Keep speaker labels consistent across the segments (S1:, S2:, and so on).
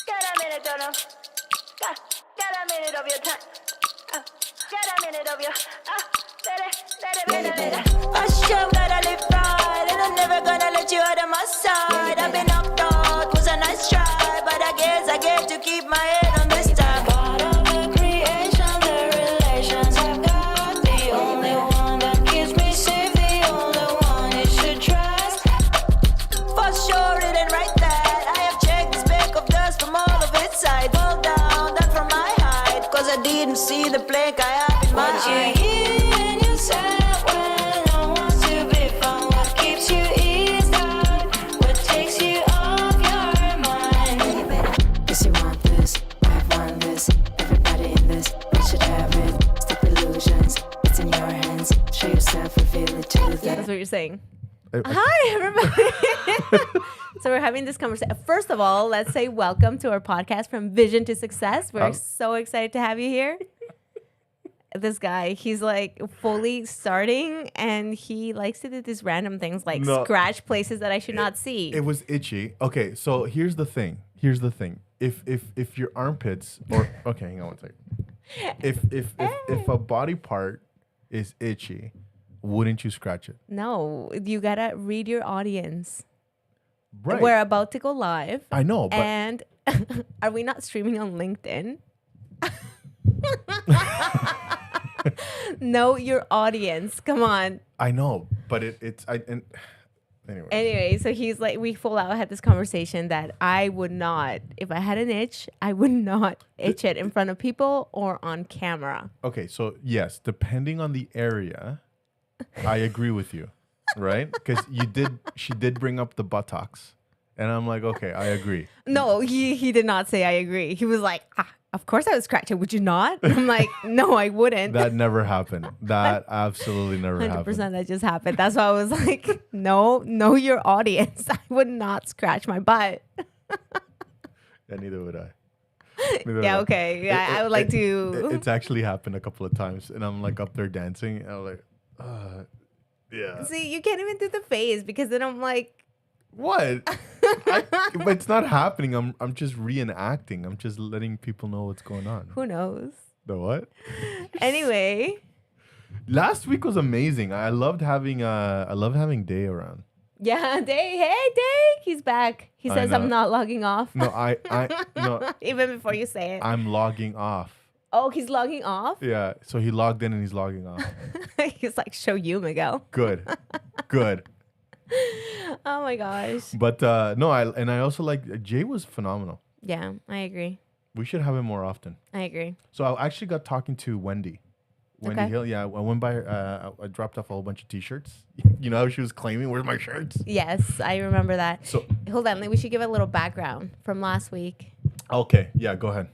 S1: Get a minute, don't know. Get a minute of your time. Get a minute of your. I show that I live right, and I'm never gonna let you out of my side. I've been up north, was a nice try, but I guess I get to keep my head on this time. God of the creation, the relations I've got, the only one that keeps me safe, the only one you should trust. For sure, it ain't right that I have checked the speck of dust from all of its sides. Fall down, that from my height, cause I didn't see the plank I have in my eye.
S2: That's what you're saying. Hi, everybody. So we're having this conversation. First of all, let's say welcome to our podcast, From Vision to Success. We're so excited to have you here. This guy, he's like fully starting, and he likes to do these random things like scratch places that I should not see.
S3: It was itchy. Okay, so here's the thing. If your armpits or okay, hang on one second. If a body part is itchy, wouldn't you scratch it?
S2: No, you gotta read your audience.
S3: Right.
S2: We're about to go live.
S3: I know, but
S2: and are we not streaming on LinkedIn? Know your audience. Come on.
S3: I know, but
S2: Anyway, so he's like, we full out had this conversation that I would not, if I had an itch, I would not itch it in front of people or on camera.
S3: Okay, so yes, depending on the area, I agree with you, right? Because she did bring up the buttocks, and I'm like, okay, I agree.
S2: No, he did not say I agree. He was like, of course I would scratch it. Would you not? And I'm like, no, I wouldn't.
S3: That never happened. That absolutely never 100% happened.
S2: 100% that just happened. That's why I was like, no, know your audience. I would not scratch my butt.
S3: Yeah, neither would I.
S2: Yeah, okay. Yeah, I would like to.
S3: It's actually happened a couple of times, and I'm like up there dancing, and I'm like, yeah.
S2: See, you can't even do the face because then I'm like,
S3: what? But it's not happening. I'm just reenacting. I'm just letting people know what's going on.
S2: Who knows?
S3: The what?
S2: Anyway.
S3: Last week was amazing. I loved having Day around.
S2: Yeah, Day. Hey, Day. He's back. He says I'm not logging off.
S3: No, no.
S2: Even before you say it.
S3: I'm logging off.
S2: Oh, he's logging off?
S3: Yeah. So he logged in and he's logging off.
S2: He's like, show you, Miguel.
S3: Good.
S2: Oh my gosh.
S3: But I also like Jay was phenomenal.
S2: Yeah, I agree.
S3: We should have him more often.
S2: I agree.
S3: So I actually got talking to Wendy Hill. Yeah, I went by her. I dropped off a whole bunch of T-shirts. You know how she was claiming, "Where's my shirts?"
S2: Yes, I remember that.
S3: So
S2: hold on, we should give a little background from last week.
S3: Okay, yeah, go ahead.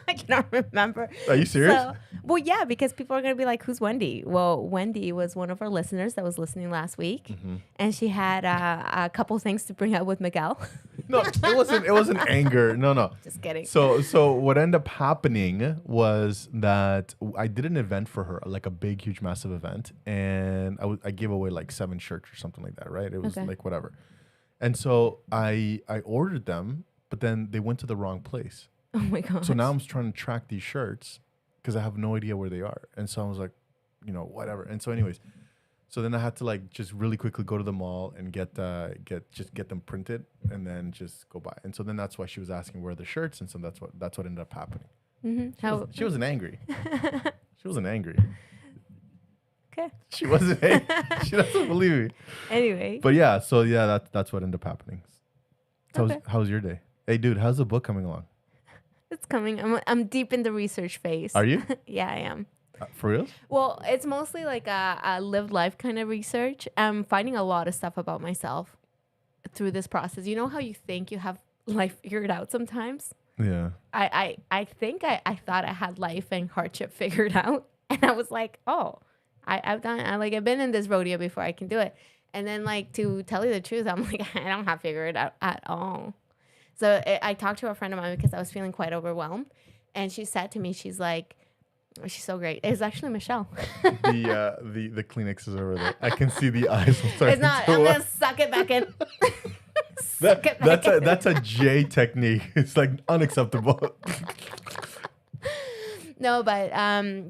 S2: I cannot remember.
S3: Are you serious?
S2: Well, yeah, because people are going to be like, who's Wendy? Well, Wendy was one of our listeners that was listening last week. Mm-hmm. And she had a couple things to bring up with Miguel.
S3: No, it wasn't anger. No.
S2: Just kidding.
S3: So what ended up happening was that I did an event for her, like a big, huge, massive event. And I gave away like 7 shirts or something like that, right? It was like whatever. And so I ordered them, but then they went to the wrong place.
S2: Oh my god!
S3: So now I'm trying to track these shirts because I have no idea where they are. And so I was like, whatever. And so anyways, so then I had to like just really quickly go to the mall and get them printed and then just go buy. And so then that's why she was asking where are the shirts. And so that's what ended up happening.
S2: Mm-hmm.
S3: She wasn't angry. She wasn't angry.
S2: Okay.
S3: She wasn't angry. She doesn't believe me.
S2: Anyway.
S3: But yeah, so yeah, that's what ended up happening. So
S2: okay.
S3: How's your day? Hey dude, how's the book coming along?
S2: It's coming. I'm deep in the research phase.
S3: Are you?
S2: Yeah, I am.
S3: For real?
S2: Well, it's mostly like a lived life kind of research. I'm finding a lot of stuff about myself through this process. You know how you think you have life figured out sometimes?
S3: Yeah.
S2: I think I thought I had life and hardship figured out. And I was like, oh, I've been in this rodeo before, I can do it. And then like, to tell you the truth, I'm like, I don't have figured it out at all. So I talked to a friend of mine because I was feeling quite overwhelmed. And she said to me, she's like, she's so great. It's actually Michelle.
S3: The Kleenex is over there. I can see the eyes.
S2: It's not. I'm going to suck it back in. suck it back in.
S3: That's a J technique. It's like unacceptable.
S2: No, but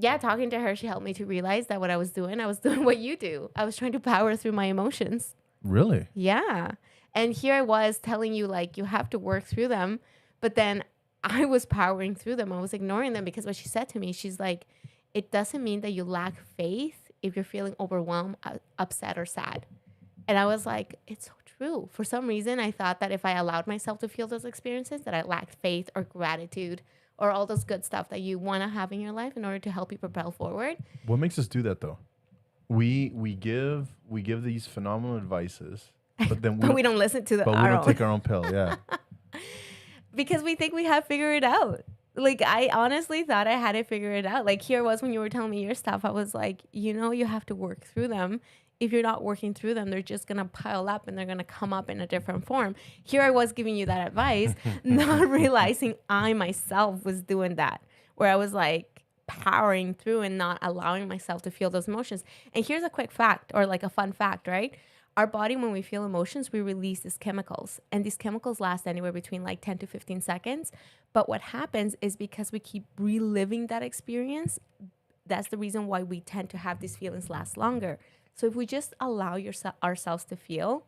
S2: yeah, talking to her, she helped me to realize that what I was doing what you do. I was trying to power through my emotions.
S3: Really?
S2: Yeah. And here I was telling you, like, you have to work through them. But then I was powering through them. I was ignoring them because what she said to me, she's like, it doesn't mean that you lack faith if you're feeling overwhelmed, upset, or sad. And I was like, it's so true. For some reason, I thought that if I allowed myself to feel those experiences, that I lacked faith or gratitude or all those good stuff that you want to have in your life in order to help you propel forward.
S3: What makes us do that though? We give these phenomenal advices, but then
S2: But we don't listen to
S3: but we
S2: our
S3: don't
S2: own.
S3: take our own pill. Yeah.
S2: Because we think we have figured it out. Like, I honestly thought I had it figured out. Like, here was when you were telling me your stuff. I was like, you have to work through them. If you're not working through them, they're just going to pile up and they're going to come up in a different form. Here I was giving you that advice, not realizing I myself was doing that, where I was like powering through and not allowing myself to feel those emotions. And here's a quick fact, or like a fun fact, right? Our body, when we feel emotions, we release these chemicals. And these chemicals last anywhere between like 10 to 15 seconds. But what happens is because we keep reliving that experience, that's the reason why we tend to have these feelings last longer. So if we just allow ourselves to feel,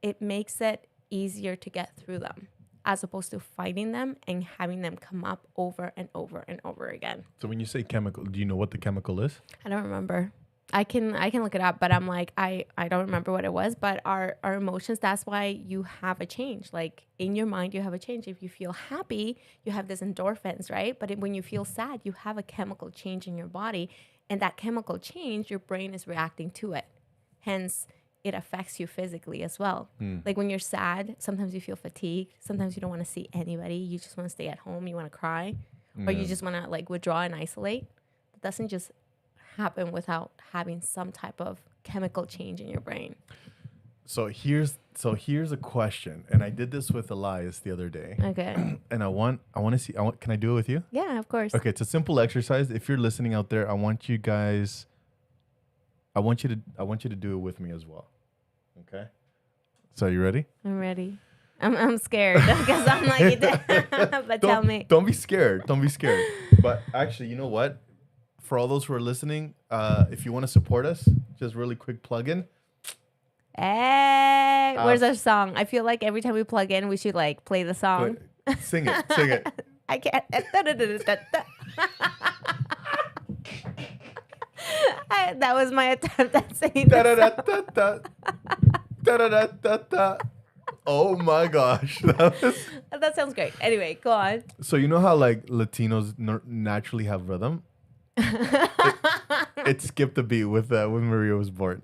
S2: it makes it easier to get through them, as opposed to fighting them and having them come up over and over and over again.
S3: So when you say chemical, do you know what the chemical is?
S2: I don't remember. I can look it up, but I'm like, I don't remember what it was. But our emotions, that's why you have a change. Like, in your mind, you have a change. If you feel happy, you have this endorphins, right? But when you feel sad, you have a chemical change in your body. And that chemical change, your brain is reacting to it. Hence, it affects you physically as well. Like when you're sad, sometimes you feel fatigued. Sometimes you don't want to see anybody. You just want to stay at home. You want to cry. Or you just want to like withdraw and isolate. It doesn't just happen without having some type of chemical change in your brain.
S3: So here's a question, and I did this with Elias the other day.
S2: Okay.
S3: And I want to see. Can I do it with you?
S2: Yeah, of course.
S3: Okay, it's a simple exercise. If you're listening out there, I want you to do it with me as well. Okay. So you ready?
S2: I'm ready. I'm scared because I'm like, but tell me.
S3: Don't be scared. Don't be scared. But actually, you know what? For all those who are listening, if you want to support us, just really quick plug in.
S2: Hey, where's our song? I feel like every time we plug in, we should like play the song.
S3: Sing it. Sing it.
S2: I can't. That was my attempt at singing the song.
S3: Da-da-da-da-da. Oh my gosh.
S2: That sounds great. Anyway, go on.
S3: So you know how like Latinos naturally have rhythm? It skipped a beat with when Maria was born.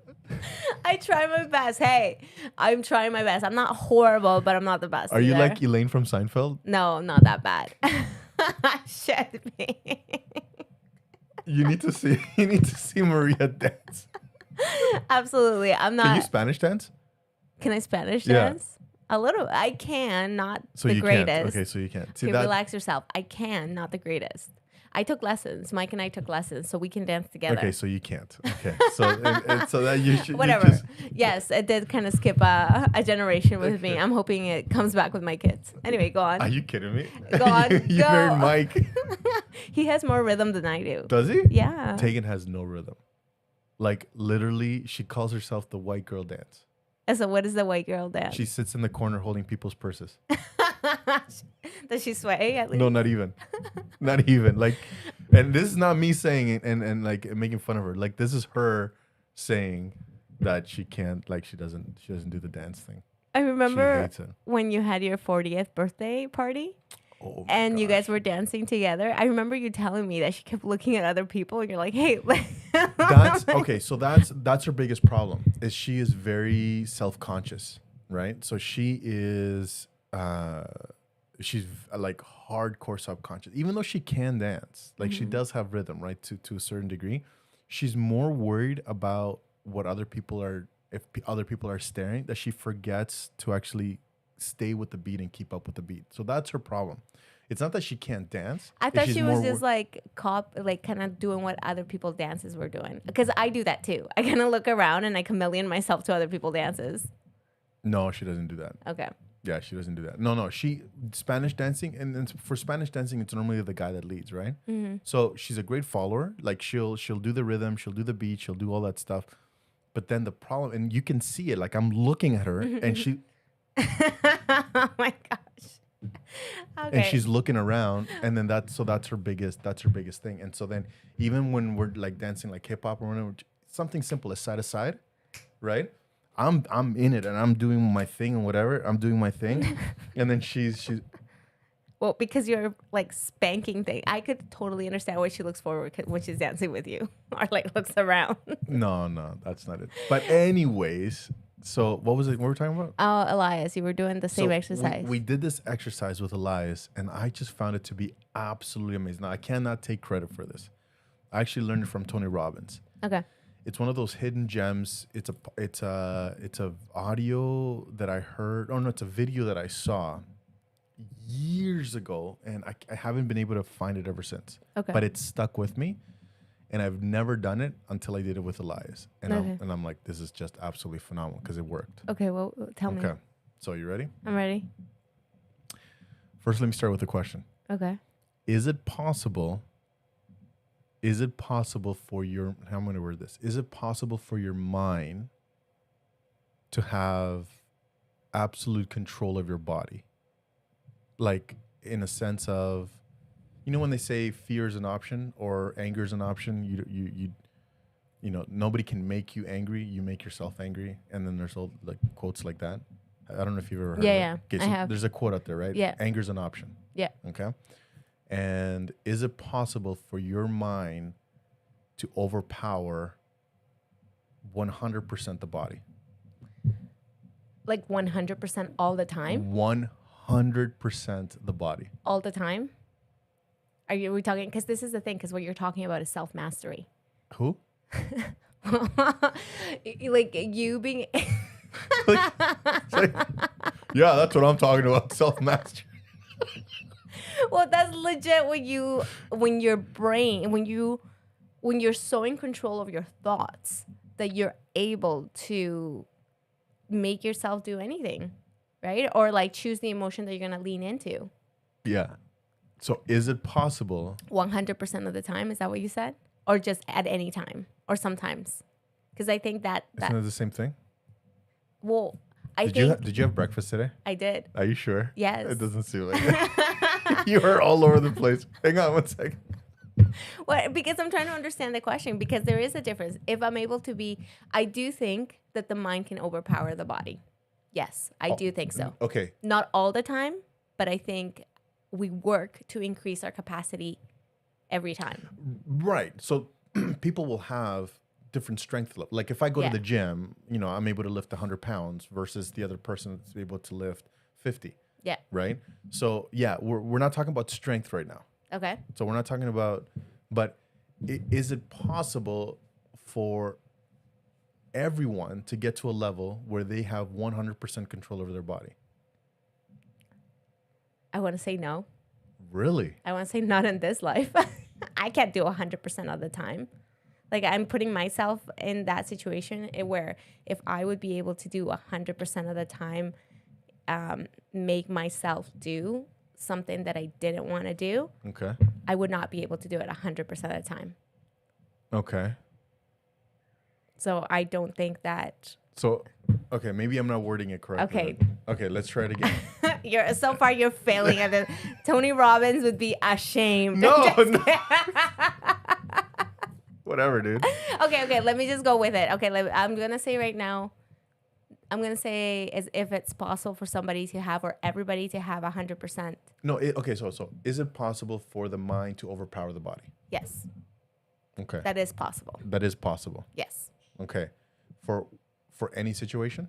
S2: I try my best. Hey, I'm trying my best. I'm not horrible, but I'm not the best.
S3: Are you
S2: either.
S3: like Elaine from Seinfeld?
S2: No, not that bad. Should be.
S3: You need to see Maria dance.
S2: Absolutely. I'm not.
S3: Can you Spanish dance?
S2: Can I Spanish
S3: Yeah.
S2: dance? A little. I can, not
S3: So
S2: the
S3: you
S2: greatest.
S3: can't. Okay, so you can't. See
S2: Okay,
S3: that?
S2: relax yourself. I can, not the greatest. I took lessons. Mike and I took lessons, so we can dance together.
S3: Okay, so you can't. Okay, so and so that you should.
S2: Whatever.
S3: You just,
S2: Yes, it did kind of skip a generation with me. I'm hoping it comes back with my kids. Anyway, go on.
S3: are you kidding me?
S2: Go on,
S3: you
S2: go.
S3: heard Mike.
S2: He has more rhythm than I do.
S3: Does he?
S2: Yeah.
S3: Tegan has no rhythm. Like literally, she calls herself the white girl dance.
S2: And so what is the white girl dance?
S3: She sits in the corner holding people's purses.
S2: Does she sway at least?
S3: No, not even. Not even. Like, and this is not me saying it and like making fun of her. Like, this is her saying that she can't, like, she doesn't do the dance thing.
S2: I
S3: She
S2: remember
S3: hates it.
S2: when you had your 40th birthday party
S3: Oh my
S2: and you
S3: gosh.
S2: guys were dancing together. I remember you telling me that she kept looking at other people and you're like, hey.
S3: That's okay. So that's her biggest problem is she is very self-conscious, right? So she is, she's like hardcore subconscious, even though she can dance, like she does have rhythm, right? To a certain degree, she's more worried about what other people are, if other people are staring, that she forgets to actually stay with the beat and keep up with the beat. So that's her problem. It's not that she can't dance.
S2: I
S3: it's
S2: thought
S3: she's
S2: she was
S3: more
S2: just like kind of doing what other people's dances were doing. Because I do that too. I kind of look around and I chameleon myself to other people's dances.
S3: No, she doesn't do that.
S2: Okay.
S3: Yeah, she doesn't do that. No. She Spanish dancing, and then for Spanish dancing, it's normally the guy that leads, right? So she's a great follower. Like she'll do the rhythm, she'll do the beat, she'll do all that stuff. But then the problem, and you can see it. Like I'm looking at her, and she
S2: Oh my gosh. Okay.
S3: and she's looking around, and then that's her biggest thing. And so then even when we're like dancing like hip hop or whatever, something simple as side to side, right? I'm in it and I'm doing my thing and whatever. I'm doing my thing, and then she's
S2: Well, because you're like spanking thing. I could totally understand why she looks forward when she's dancing with you or like looks around.
S3: no, that's not it. But anyways, so what was it? What were we talking about?
S2: Oh, Elias, you were doing the same
S3: So
S2: exercise.
S3: We did this exercise with Elias, and I just found it to be absolutely amazing. Now, I cannot take credit for this. I actually learned it from Tony Robbins.
S2: Okay.
S3: It's one of those hidden gems. It's a audio that I heard. Oh no, it's a video that I saw years ago, and I haven't been able to find it ever since.
S2: Okay.
S3: But it's stuck with me, and I've never done it until I did it with Elias, and
S2: Okay.
S3: I'm like, this is just absolutely phenomenal because it worked.
S2: Okay, well, tell me.
S3: Okay, so you ready?
S2: I'm ready.
S3: First, let me start with a question.
S2: Okay.
S3: Is it possible for your, how am I going to word this? Is it possible for your mind to have absolute control of your body? Like in a sense of, you know, when they say fear is an option or anger is an option, you know, nobody can make you angry. You make yourself angry. And then there's all like quotes like that. I don't know if you've ever heard
S2: Yeah,
S3: of
S2: yeah,
S3: it.
S2: I have.
S3: There's a quote out there, right?
S2: Yeah.
S3: Anger's an option.
S2: Yeah.
S3: Okay. And is it possible for your mind to overpower 100% the body?
S2: Like 100% all the time?
S3: 100% the body.
S2: All the time? Are we talking? Because this is the thing, because what you're talking about is self-mastery.
S3: Who?
S2: Like you being...
S3: Yeah, that's what I'm talking about. Self-mastery.
S2: Well, that's legit when your brain, when you're so in control of your thoughts that you're able to make yourself do anything, right? Or like choose the emotion that you're going to lean into.
S3: Yeah. So is it possible?
S2: 100% of the time, is that what you said? Or just at any time or sometimes? Because I think that
S3: Isn't it the same thing?
S2: well, I
S3: Did
S2: think
S3: you have breakfast today?
S2: I did.
S3: Are you sure?
S2: Yes.
S3: It doesn't seem like it. You are all over the place. Hang on one second.
S2: Well, because I'm trying to understand the question, because there is a difference. If I'm able to be, I do think that the mind can overpower the body. Yes, I do think so.
S3: Okay.
S2: Not all the time, but I think we work to increase our capacity every time.
S3: Right. So people will have different strength level. Like if I go
S2: Yeah.
S3: to the gym, you know, I'm able to lift 100 pounds versus the other person that's able to lift 50.
S2: Yeah.
S3: Right. So yeah, we're not talking about strength right now.
S2: Okay.
S3: So we're not talking about, but is it possible for everyone to get to a level where they have 100% control over their body?
S2: I want to say no.
S3: Really?
S2: I want to say not in this life. I can't do 100% of the time. Like I'm putting myself in that situation where if I would be able to do 100% of the time, make myself do something that I didn't want to do,
S3: Okay.
S2: I would not be able to do it 100% of the time.
S3: Okay.
S2: So I don't think that
S3: So, okay, maybe I'm not wording it correctly.
S2: Okay.
S3: then. Okay, let's try it again.
S2: you're failing at it. Tony Robbins would be ashamed.
S3: No. Whatever, dude.
S2: Okay, let me just go with it. Okay, I'm going to say right now, I'm going to say as if it's possible for somebody to have or everybody to have 100%.
S3: No, okay, so is it possible for the mind to overpower the body?
S2: Yes,
S3: Okay.
S2: that is possible.
S3: That is possible.
S2: Yes.
S3: Okay. For any situation?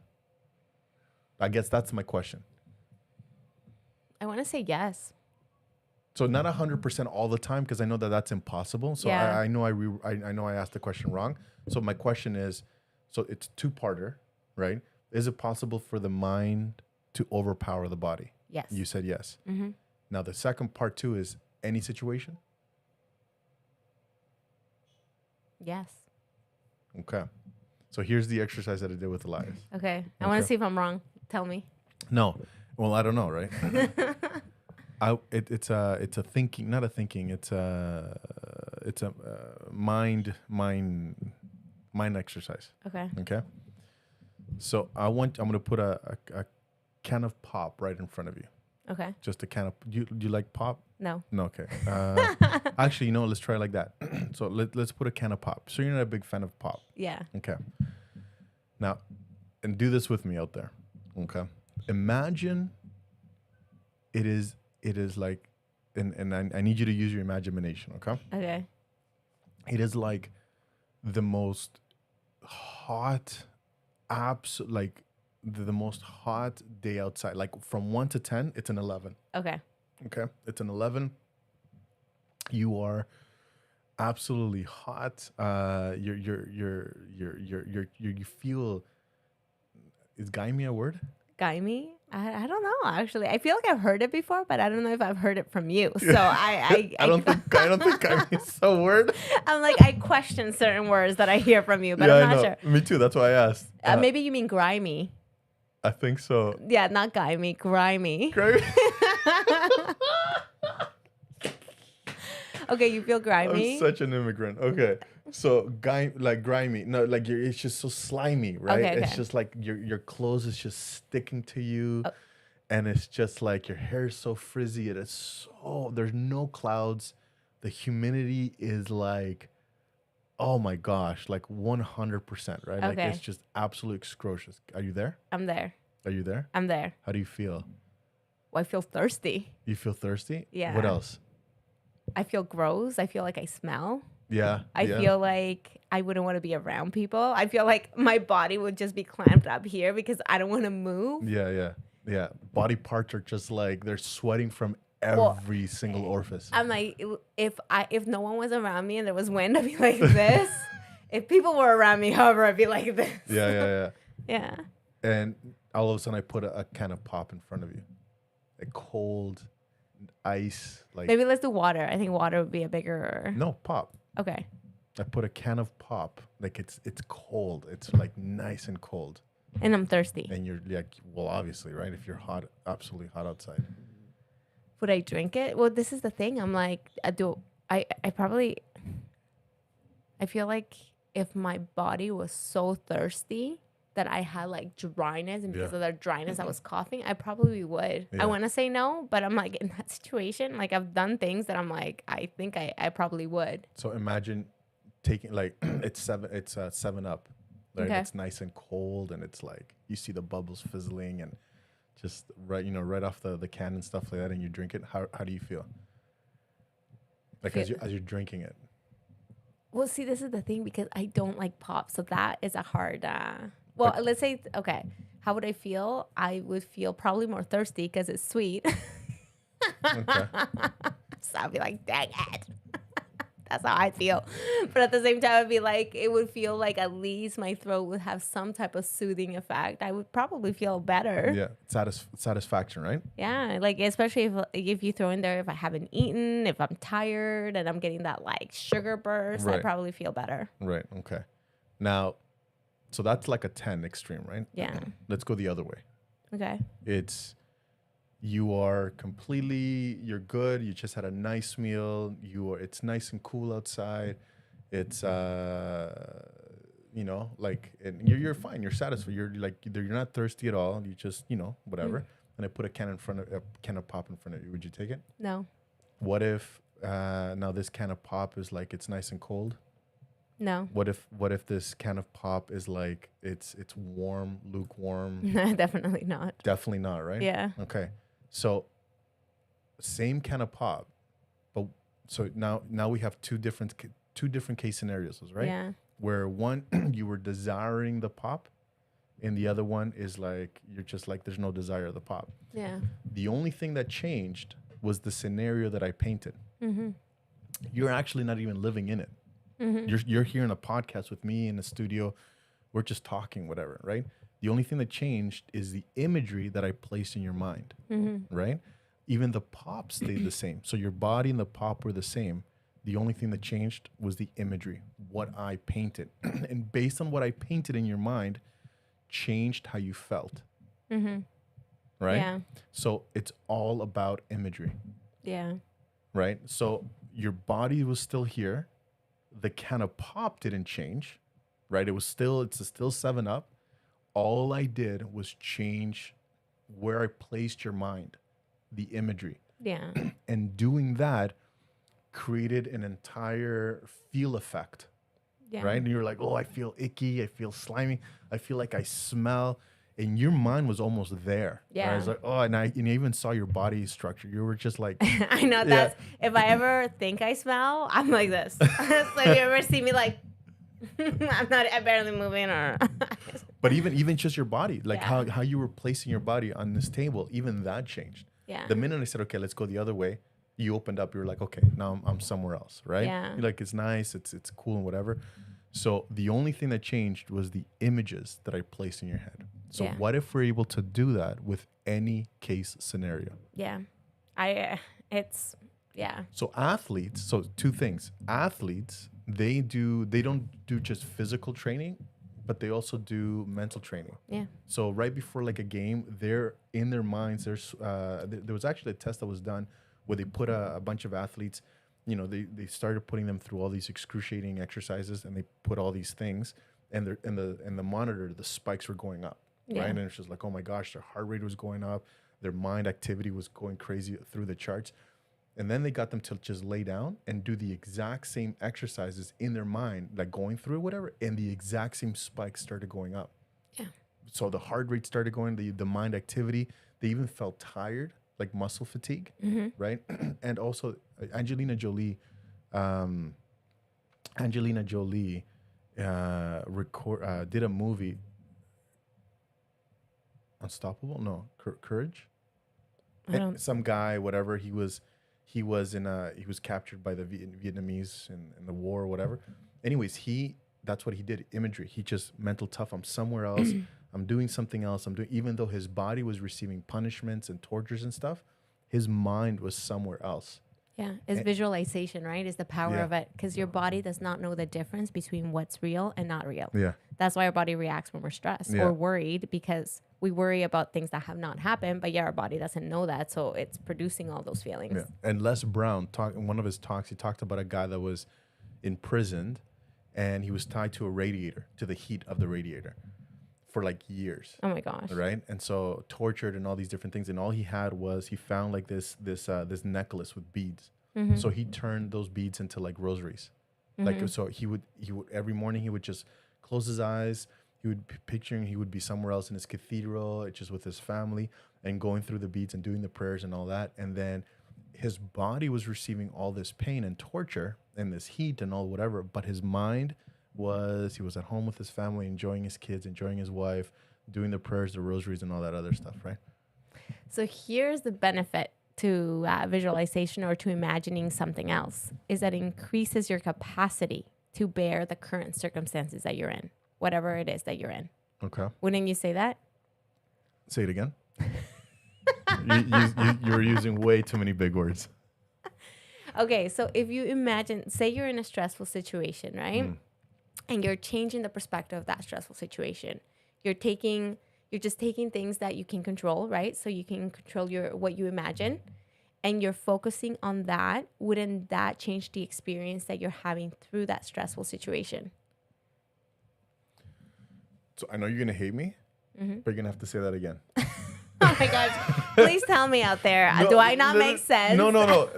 S3: I guess that's my question.
S2: I want to say yes.
S3: So not 100% all the time, because I know that that's impossible. So
S2: Yeah.
S3: I know I know I asked the question wrong. So my question is, so it's two-parter, right? Is it possible for the mind to overpower the body?
S2: Yes.
S3: You said yes.
S2: Mm-hmm.
S3: Now the second part too is any situation.
S2: Yes.
S3: Okay. So here's the exercise that I did with Elias.
S2: Okay. I want to
S3: Okay.
S2: see if I'm wrong. Tell me.
S3: No, Well, I don't know, right? It's a thinking, not a thinking. It's a mind exercise.
S2: Okay.
S3: Okay. So I'm gonna put a can of pop right in front of you.
S2: Okay.
S3: Just a can of. Do you like pop?
S2: No.
S3: No. Okay. Actually, let's try it like that. So let's put a can of pop. So you're not a big fan of pop.
S2: Yeah.
S3: Okay. Now, and do this with me out there. Okay. Imagine it is like, and I need you to use your imagination. Okay.
S2: Okay.
S3: It is like the most hot, like the most hot day outside. Like from 1 to 10, it's an 11.
S2: Okay.
S3: Okay. It's an 11. You are absolutely hot. You feel, is "gaimi" a word?
S2: Gaimi? I don't know actually. I feel like I've heard it before, but I don't know if I've heard it from you. So I
S3: don't think "gaimi" is a word.
S2: I'm like, I question certain words that I hear from you, but
S3: Yeah,
S2: I'm
S3: I
S2: not
S3: know.
S2: sure.
S3: Me too. That's why I asked.
S2: Maybe you mean grimy.
S3: I think so.
S2: Yeah, not grimy, grimy.
S3: Grimy.
S2: Okay, you feel grimy.
S3: I'm such an immigrant. Okay. So like grimy. No, like it's just so slimy, right?
S2: Okay,
S3: It's
S2: okay.
S3: just like your clothes is just sticking to you.
S2: Oh.
S3: And it's just like your hair is so frizzy. It is so, there's no clouds. The humidity is like, oh my gosh, like 100%, right? Like
S2: Okay.
S3: it's just absolutely excrucious. Are you there?
S2: I'm there.
S3: Are you there?
S2: I'm there.
S3: How do you feel?
S2: Well, I feel thirsty.
S3: You feel thirsty?
S2: Yeah.
S3: What else?
S2: I feel gross. I feel like I smell.
S3: Yeah.
S2: I
S3: yeah.
S2: feel like I wouldn't want to be around people. I feel like my body would just be clamped up here because I don't want to move.
S3: Yeah. Body parts are just like they're sweating from every single orifice.
S2: I'm like, if no one was around me and there was wind, I'd be like this. If people were around me, however, I'd be like this.
S3: Yeah.
S2: Yeah.
S3: And all of a sudden, I put a can of pop in front of you, like cold ice, like
S2: Maybe let's do water. I think water would be a bigger.
S3: no pop.
S2: Okay.
S3: I put a can of pop, like it's cold. It's like nice and cold,
S2: And I'm thirsty.
S3: and you're like, well, obviously, right? If you're hot, absolutely hot outside.
S2: Would I drink it? Well, this is the thing. I'm like, I probably, I feel like if my body was so thirsty that I had like dryness, and because
S3: Yeah.
S2: of that dryness I was coughing, I probably would.
S3: Yeah.
S2: I want to say no, but I'm like, in that situation, like I've done things that I'm like, I think I probably would.
S3: So imagine taking like it's 7-Up, right?
S2: Okay.
S3: It's nice and cold, and it's like you see the bubbles fizzling, and just right off the can and stuff like that, and you drink it. How do you feel? Like as you're drinking it.
S2: Well, see, this is the thing because I don't like pop, so that is a hard. Well,
S3: But-
S2: let's say okay. How would I feel? I would feel probably more thirsty because it's sweet.
S3: Okay.
S2: So I'd be like, dang it. That's how I feel. But at the same time, I'd be like, it would feel like at least my throat would have some type of soothing effect. I would probably feel better.
S3: Yeah, satisfaction, right?
S2: Yeah, like especially if you throw in there if I haven't eaten, if I'm tired and I'm getting that like sugar burst, I
S3: Right.
S2: probably feel better.
S3: Right. Okay. Now, so that's like a 10 extreme, right?
S2: Yeah.
S3: Let's go the other way.
S2: Okay.
S3: It's you're good. You just had a nice meal. It's nice and cool outside. It's like and you're fine. You're satisfied. You're like you're not thirsty at all. You just whatever. And I put a can of pop in front of you. Would you take it?
S2: No.
S3: What if now this can of pop is like it's nice and cold?
S2: No.
S3: What if this can of pop is like it's warm, lukewarm?
S2: Definitely not.
S3: Definitely not, right?
S2: Yeah.
S3: Okay. So same can of pop, but so now we have two different case scenarios, right?
S2: Yeah.
S3: Where one you were desiring the pop, and the other one is like you're just like there's no desire of the pop.
S2: Yeah.
S3: The only thing that changed was the scenario that I painted.
S2: Mm-hmm.
S3: You're actually not even living in it.
S2: Mm-hmm.
S3: You're here in a podcast with me in the studio. We're just talking, whatever, right? The only thing that changed is the imagery that I placed in your mind,
S2: Mm-hmm.
S3: right? Even the pop stayed the same. So your body and the pop were the same. The only thing that changed was the imagery, what I painted. And based on what I painted in your mind, changed how you felt.
S2: Mm-hmm.
S3: right?
S2: Yeah.
S3: So it's all about imagery,
S2: Yeah.
S3: right? So your body was still here. The can of pop didn't change, right? It's still 7 Up. All I did was change where I placed your mind, the imagery.
S2: Yeah.
S3: And doing that created an entire feel effect,
S2: Yeah.
S3: right? And you're like, oh, I feel icky, I feel slimy, I feel like I smell. And your mind was almost there. Right?
S2: Yeah.
S3: I was like, oh, and I even saw your body structure. You were just like,
S2: I know that's if I ever think I smell, I'm like this. So if you ever see me like I'm barely moving or
S3: but even just your body, like
S2: Yeah.
S3: how you were placing your body on this table, even that changed.
S2: Yeah.
S3: The minute I said, okay, let's go the other way, you opened up. You were like, okay, now I'm somewhere else, right?
S2: Yeah.
S3: You're like, it's nice, it's cool and whatever. So the only thing that changed was the images that I placed in your head. So
S2: Yeah.
S3: what if we're able to do that with any case scenario?
S2: Yeah. It's yeah.
S3: So athletes, so two things. Athletes, they don't do just physical training, but they also do mental training.
S2: Yeah.
S3: So right before like a game, they're in their minds. There was actually a test that was done where they put a bunch of athletes, they started putting them through all these excruciating exercises, and they put all these things, and they're in the monitor, the spikes were going up,
S2: Yeah.
S3: right? And it's just like, oh my gosh, their heart rate was going up, their mind activity was going crazy through the charts. And then they got them to just lay down and do the exact same exercises in their mind, like going through whatever, and the exact same spikes started going up.
S2: Yeah.
S3: So the heart rate started going, the mind activity. They even felt tired, like muscle fatigue, right? And also Angelina Jolie did a movie, Unstoppable? No, Courage.
S2: I don't
S3: Some guy, whatever, he was captured by the Vietnamese in the war or whatever. Anyways, that's what he did, imagery. He just mental tough. I'm somewhere else. I'm doing something else. Even though his body was receiving punishments and tortures and stuff, his mind was somewhere else.
S2: Yeah, it's visualization, right? Is the power
S3: Yeah.
S2: of it, because your body does not know the difference between what's real and not real.
S3: Yeah.
S2: That's why our body reacts when we're stressed
S3: Yeah.
S2: or worried, because we worry about things that have not happened, but our body doesn't know that, so it's producing all those feelings.
S3: Yeah. And Les Brown in one of his talks, he talked about a guy that was imprisoned, and he was tied to a radiator, to the heat of the radiator, for like years.
S2: Oh my gosh.
S3: Right, and so tortured and all these different things, and all he had was he found like this necklace with beads. So he turned those beads into like rosaries. Like, so he would every morning he would just close his eyes. He would he would be somewhere else in his cathedral, just with his family, and going through the beads and doing the prayers and all that. And then his body was receiving all this pain and torture and this heat and all whatever, but his mind he was at home with his family, enjoying his kids, enjoying his wife, doing the prayers, the rosaries, and all that other stuff, right?
S2: So here's the benefit to visualization or to imagining something else, is that it increases your capacity to bear the current circumstances that you're in, whatever it is that you're in.
S3: Okay.
S2: Wouldn't you say that?
S3: Say it again. You're using way too many big words.
S2: Okay, so if you imagine, say you're in a stressful situation, right? And you're changing the perspective of that stressful situation. You're just taking things that you can control, right? So you can control what you imagine, and you're focusing on that. Wouldn't that change the experience that you're having through that stressful situation?
S3: So I know you're gonna hate me, but you're gonna have to say that again.
S2: Oh my gosh. Please tell me out there. Do I not make sense?
S3: No. No,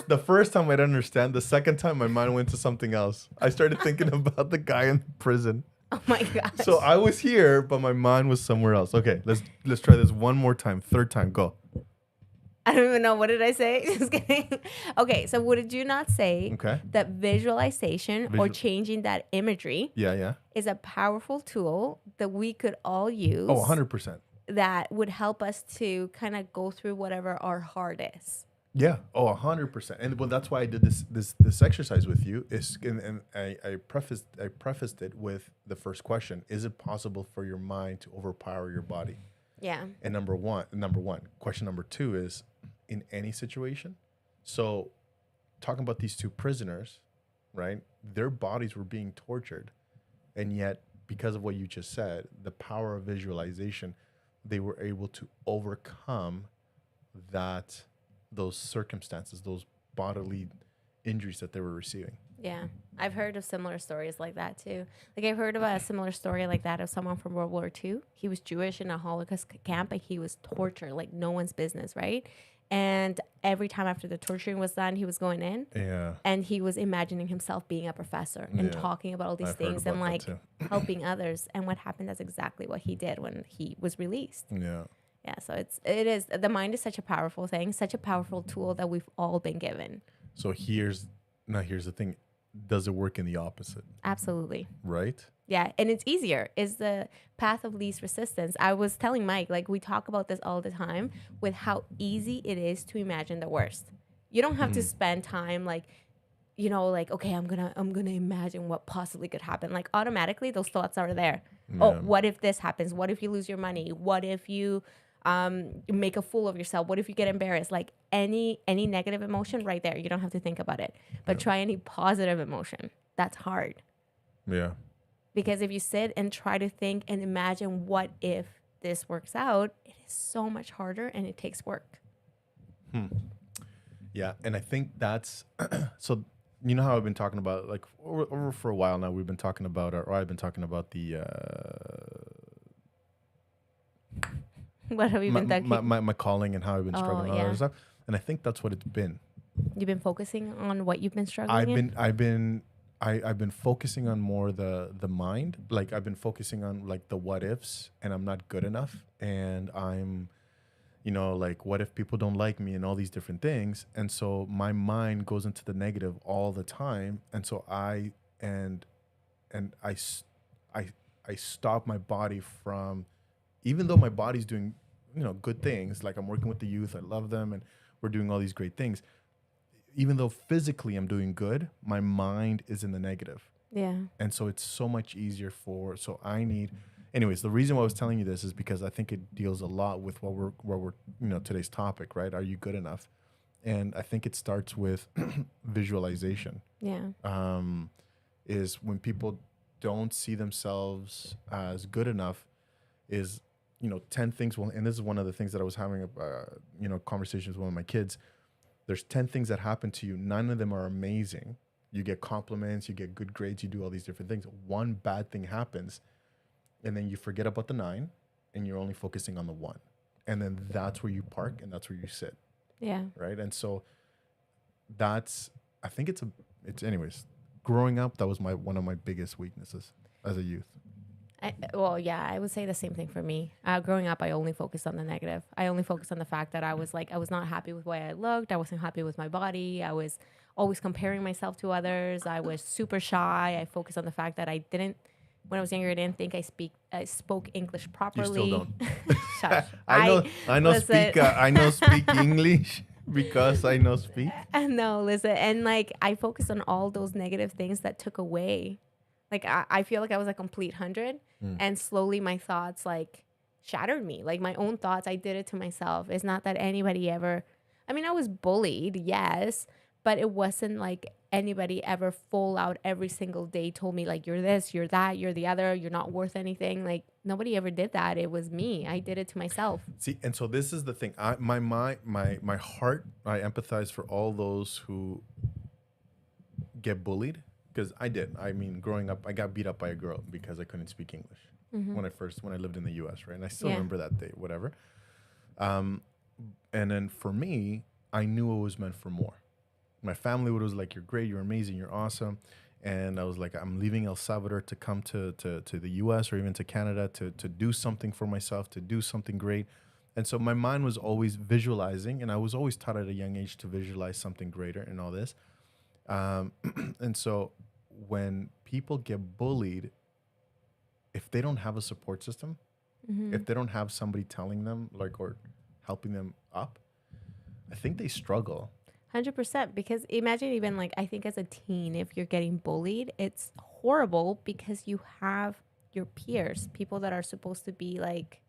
S3: the first time I didn't understand. The second time my mind went to something else. I started thinking about the guy in prison.
S2: Oh my gosh.
S3: So I was here, but my mind was somewhere else. Okay, let's try this one more time. Third time, go.
S2: I don't even know. What did I say? Just kidding. Okay, so what did you not say?
S3: Okay.
S2: That visualization or changing that imagery
S3: Yeah.
S2: is a powerful tool that we could all use.
S3: Oh, 100%.
S2: That would help us to kind of go through whatever our heart is.
S3: Yeah. Oh, 100%. And well, that's why I did this exercise with you. And I prefaced it with the first question: is it possible for your mind to overpower your body?
S2: Yeah.
S3: And number one. Question number two is, in any situation. So, talking about these two prisoners, right? Their bodies were being tortured, and yet because of what you just said, the power of visualization they were able to overcome those circumstances, those bodily injuries that they were receiving.
S2: Yeah, I've heard of similar stories like that too. Like I've heard about a similar story like that of someone from World War II. He was Jewish in a Holocaust camp, and he was tortured like no one's business, right? And every time after the torturing was done, he was going in,
S3: Yeah.
S2: and he was imagining himself being a professor and
S3: Yeah.
S2: talking about all these
S3: I've heard
S2: things and
S3: about that
S2: like
S3: too.
S2: helping others. And what happened is exactly what he did when he was released.
S3: Yeah.
S2: Yeah, so it is the mind is such a powerful thing, such a powerful tool that we've all been given.
S3: So here's the thing. Does it work in the opposite?
S2: Absolutely.
S3: Right?
S2: Yeah, and it's easier. Is the path of least resistance. I was telling Mike, like we talk about this all the time with how easy it is to imagine the worst. You don't have to spend time like, like okay, I'm gonna imagine what possibly could happen. Like automatically, those thoughts are there. Oh,
S3: Yeah.
S2: what if this happens? What if you lose your money? What if you make a fool of yourself? What if you get embarrassed? Like any negative emotion, right there. You don't have to think about it. But try any positive emotion. That's hard.
S3: Yeah.
S2: Because if you sit and try to think and imagine what if this works out, it is so much harder and it takes work.
S3: Yeah, and I think that's so. You know how I've been talking about like over for a while now. We've been talking about, or I've been talking about the
S2: What have you been thinking?
S3: my calling and how I've been struggling and all
S2: yeah.
S3: that stuff. And I think that's what it's been.
S2: You've been focusing on what you've been struggling
S3: I've been focusing on more the mind. Like I've been focusing on like the what ifs, and I'm not good enough, and I'm, like what if people don't like me and all these different things, and so my mind goes into the negative all the time, and so I stop my body from, even though my body's doing good things, like I'm working with the youth, I love them, and we're doing all these great things. Even though physically I'm doing good, my mind is in the negative.
S2: Yeah.
S3: And so it's so much easier anyways, the reason why I was telling you this is because I think it deals a lot with what we're today's topic, right? Are you good enough? And I think it starts with visualization.
S2: Yeah.
S3: Is when people don't see themselves as good enough, is 10 things. Well, and this is one of the things that I was having conversations with one of my kids. There's 10 things that happen to you. None of them are amazing. You get compliments, you get good grades, you do all these different things. One bad thing happens, and then you forget about the 9, and you're only focusing on the 1. And then that's where you park, and that's where you sit.
S2: Yeah.
S3: Right. And so I think it's anyways, growing up, that was one of my biggest weaknesses as a youth.
S2: I would say the same thing for me. Growing up, I only focused on the negative. I only focused on the fact that I was not happy with the way I looked. I wasn't happy with my body. I was always comparing myself to others. I was super shy. I focused on the fact that when I was younger, I didn't think I spoke English properly.
S3: You still don't.
S2: Shush.
S3: I know speak English because I know speak.
S2: No, listen. And like, I focused on all those negative things that took away. Like, I feel like I was a complete 100, and slowly my thoughts like shattered me. Like my own thoughts, I did it to myself. It's not that anybody ever, I was bullied, yes, but it wasn't like anybody ever full out every single day told me like, you're this, you're that, you're the other, you're not worth anything. Like nobody ever did that. It was me. I did it to myself.
S3: See, and so this is the thing. My heart, I empathize for all those who get bullied. Because I did. Growing up, I got beat up by a girl because I couldn't speak English when I lived in the U.S., right? And I still remember that day, whatever. And then for me, I knew it was meant for more. My family was like, "You're great, you're amazing, you're awesome," and I was like, "I'm leaving El Salvador to come to the U.S. or even to Canada to do something for myself, to do something great." And so my mind was always visualizing, and I was always taught at a young age to visualize something greater and all this. And so when people get bullied, if they don't have a support system, if they don't have somebody telling them or helping them up, I think they struggle.
S2: 100%. Because imagine even like, I think as a teen, if you're getting bullied, it's horrible because you have your peers, people that are supposed to be like,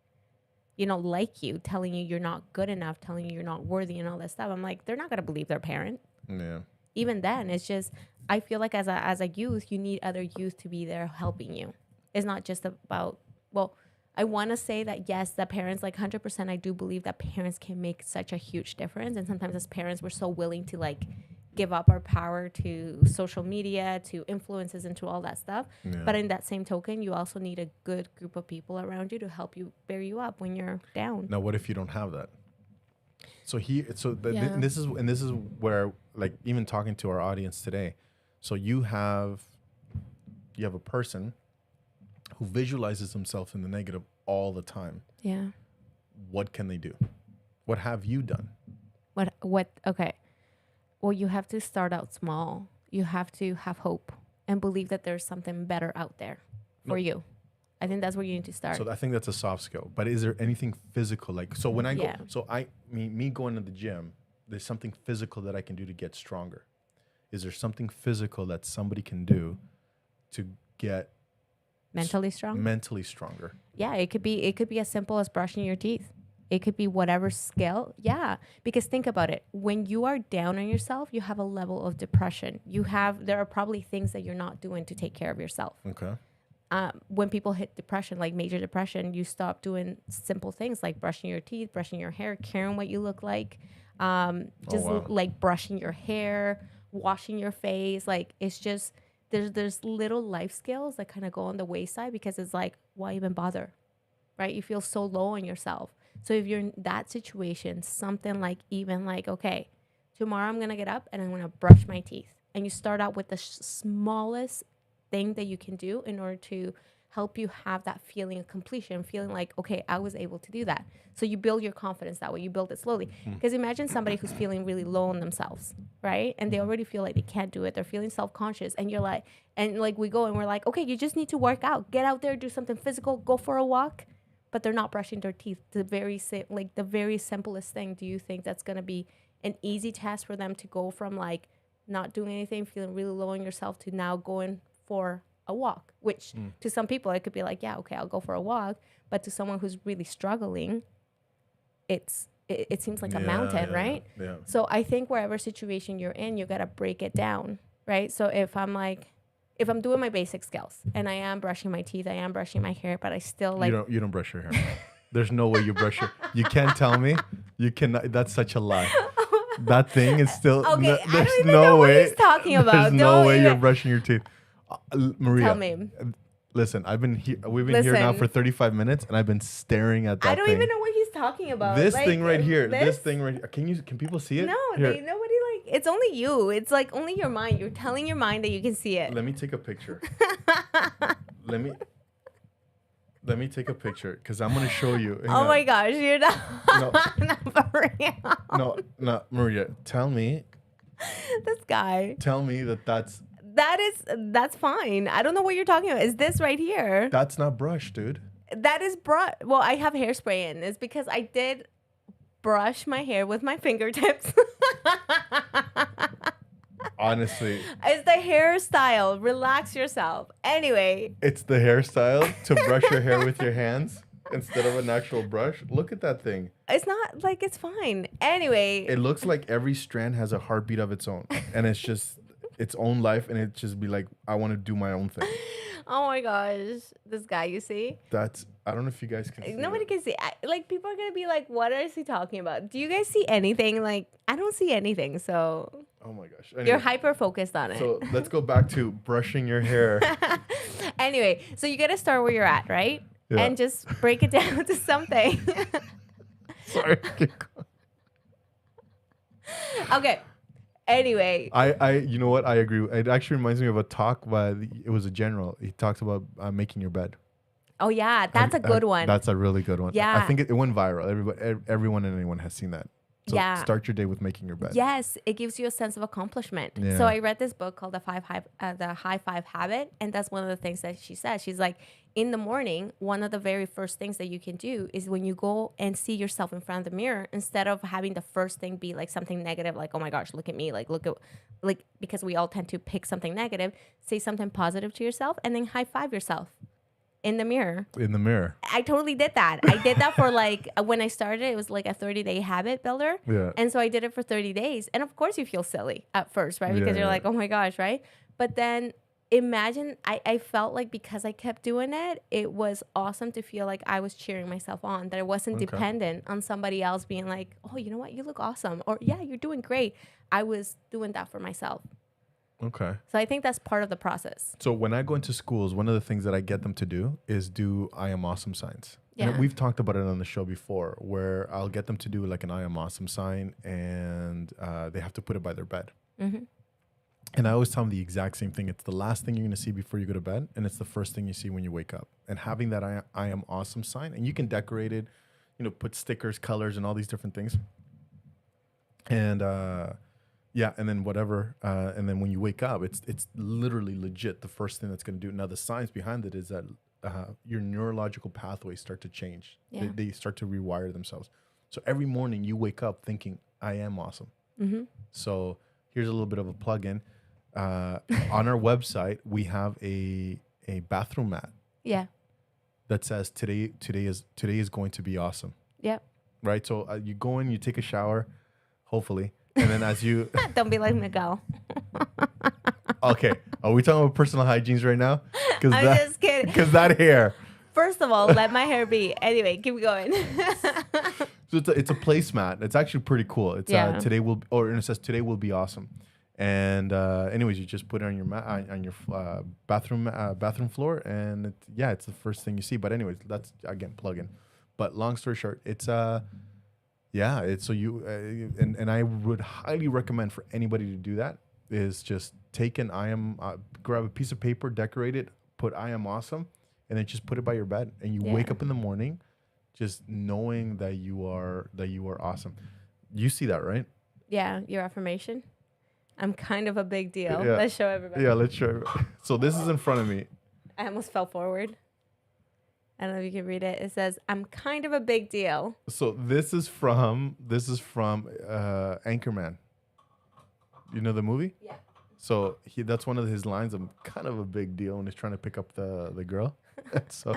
S2: like you, telling you you're not good enough, telling you you're not worthy and all that stuff. I'm like, they're not going to believe their parent.
S3: Yeah.
S2: Even then, it's just, I feel like as a youth, you need other youth to be there helping you. It's not just about, I want to say that yes, that parents, like 100%, I do believe that parents can make such a huge difference. And sometimes as parents, we're so willing to like give up our power to social media, to influences, and to all that stuff.
S3: Yeah.
S2: But in that same token, you also need a good group of people around you to help you bear you up when you're down.
S3: Now, what if you don't have that? So
S2: Yeah.
S3: this is where, like, even talking to our audience today. So you have a person who visualizes himself in the negative all the time.
S2: Yeah.
S3: What can they do? What have you done?
S2: What okay. Well, you have to start out small. You have to have hope and believe that there's something better out there for you. I think that's where you need to start.
S3: So I think that's a soft skill. But is there anything physical? Like, so when I go,
S2: Yeah.
S3: so me going to the gym, there's something physical that I can do to get stronger. Is there something physical that somebody can do to get
S2: Mentally strong?
S3: mentally stronger?
S2: Yeah, it could be as simple as brushing your teeth. It could be whatever skill. Yeah, because think about it. When you are down on yourself, you have a level of depression. There are probably things that you're not doing to take care of yourself.
S3: Okay.
S2: When people hit depression, like major depression, you stop doing simple things like brushing your teeth, brushing your hair, caring what you look like,
S3: wow.
S2: like brushing your hair, washing your face. Like it's just there's little life skills that kind of go on the wayside because it's like, why even bother, right? You feel so low on yourself. So if you're in that situation, something like even like, okay, tomorrow I'm gonna get up and I'm gonna brush my teeth, and you start out with the smallest thing that you can do in order to help you have that feeling of completion, feeling like, okay, I was able to do that. So you build your confidence that way. You build it slowly. Because imagine somebody who's feeling really low on themselves, right? And they already feel like they can't do it. They're feeling self-conscious. And you're like, and like we go and we're like, okay, you just need to work out. Get out there, do something physical, go for a walk. But they're not brushing their teeth. The very simplest thing. Do you think that's going to be an easy task for them to go from like not doing anything, feeling really low on yourself, to now going for a walk, which to some people it could be like, yeah, okay, I'll go for a walk, but to someone who's really struggling, it seems like a mountain, right?
S3: Yeah.
S2: So I think wherever situation you're in, you got to break it down, right? So if I'm doing my basic skills and I am brushing my teeth, I am brushing my hair, but I still like
S3: You don't brush your hair. There's no way you brush your. You can't tell me. You cannot. That's such a lie. That thing is still.
S2: Okay, I
S3: there's
S2: don't even
S3: no
S2: know
S3: way.
S2: what he's talking about.
S3: There's no
S2: Don't
S3: way you're
S2: even-
S3: brushing your teeth. Maria,
S2: Tell me.
S3: Listen, I've been here. We've been here now
S2: Listen.
S3: for 35 minutes, and I've been staring at that.
S2: I don't
S3: thing.
S2: even know what he's talking about.
S3: This
S2: Like,
S3: thing right here. This
S2: this?
S3: thing right here. Can people see it?
S2: No,
S3: Here,
S2: nobody like. It's only you. It's like only your mind. You're telling your mind that you can see it.
S3: let me take a picture. let me take a picture because I'm gonna show you. Hang
S2: Oh
S3: on.
S2: my gosh, you're not.
S3: No.
S2: Not for real.
S3: No, Maria. Tell me
S2: This guy. That's fine. I don't know what you're talking about. Is this right here?
S3: that's not brush, dude.
S2: That is Well, I have hairspray in. It's because I did brush my hair with my fingertips.
S3: Honestly,
S2: It's the hairstyle. Relax yourself. Anyway,
S3: it's the hairstyle to brush your hair with your hands instead of an actual brush. Look at that thing.
S2: it's not like it's fine. Anyway,
S3: It looks like every strand has a heartbeat of its own, and it's just its own life, and it just be like, I want to do my own thing.
S2: oh my gosh, this guy, you see?
S3: I don't know if you guys can see
S2: Nobody
S3: it.
S2: can see. Like people are gonna be like, "What is he talking about?" Do you guys see anything? Like, I don't see anything. So
S3: Oh my gosh.
S2: you're
S3: Anyway,
S2: hyper focused on it.
S3: so let's go back to brushing your hair.
S2: Anyway, so you gotta start where you're at, right?
S3: Yeah.
S2: And just break it down to something.
S3: Sorry.
S2: Okay. Anyway,
S3: You know what? I agree. It actually reminds me of a talk it was a general. He talks about making your bed.
S2: oh yeah, that's a good one.
S3: That's a really good one.
S2: Yeah.
S3: I think it went viral. Everyone and anyone has seen that. So
S2: Yeah.
S3: start your day with making your bed.
S2: Yes, it gives you a sense of accomplishment.
S3: Yeah.
S2: So I read this book called the High Five Habit, and that's one of the things that she said. She's like, in the morning, one of the very first things that you can do is when you go and see yourself in front of the mirror, instead of having the first thing be like something negative, like, oh my gosh, look at me, because we all tend to pick something negative, say something positive to yourself, and then high five yourself in the mirror.
S3: In the mirror.
S2: I totally did that. I did that for like, when I started, it was like a 30-day habit builder.
S3: Yeah.
S2: And so I did it for 30 days. And of course you feel silly at first, right? Because
S3: Yeah,
S2: you're
S3: yeah.
S2: like, oh my gosh, right? But then imagine I felt like because I kept doing it, it was awesome to feel like I was cheering myself on, that I wasn't
S3: Okay.
S2: dependent on somebody else being like, oh, you know what, you look awesome, or yeah, you're doing great. I was doing that for myself.
S3: Okay.
S2: So I think that's part of the process.
S3: So when I go into schools, one of the things that I get them to do is do I am awesome signs. And
S2: Yeah.
S3: we've talked about it on the show before, where I'll get them to do like an I am awesome sign, and they have to put it by their bed.
S2: Mm-hmm.
S3: And I always tell them the exact same thing. It's the last thing you're going to see before you go to bed, and it's the first thing you see when you wake up. And having that I am awesome sign, and you can decorate it, put stickers, colors, and all these different things. And and then whatever, and then when you wake up, it's literally legit the first thing that's going to do. Now the science behind it is that your neurological pathways start to change.
S2: Yeah.
S3: They start to rewire themselves. So every morning you wake up thinking I am awesome.
S2: Mm-hmm.
S3: So here's a little bit of a plug-in. On our website, we have a bathroom mat
S2: Yeah.
S3: that says today is going to be awesome.
S2: Yep.
S3: Right? So you go in, you take a shower, hopefully, and then as you
S2: Don't be like Miguel.
S3: okay, are we talking about personal hygienes right now? Because
S2: I'm just kidding.
S3: Because that hair.
S2: First of all, let my hair be. Anyway, keep going.
S3: So it's a placemat. It's actually pretty cool. It's
S2: Yeah.
S3: and it says today will be awesome. And anyways, you just put it on your on your bathroom floor, and it's the first thing you see. But anyways, that's again plug-in. But long story short, it's it's so you and I would highly recommend for anybody to do that is just take an grab a piece of paper, decorate it, put I am awesome, and then just put it by your bed, and you wake up in the morning just knowing that you are awesome. You see that, right?
S2: Yeah, your affirmation. I'm kind of a big deal.
S3: Yeah.
S2: Let's show everybody.
S3: Yeah, let's show. So this is in front of me.
S2: I almost fell forward. I don't know if you can read it. It says, I'm kind of a big deal.
S3: So this is from Anchorman. You know the movie?
S2: Yeah.
S3: So that's one of his lines. I'm kind of a big deal when he's trying to pick up the girl. So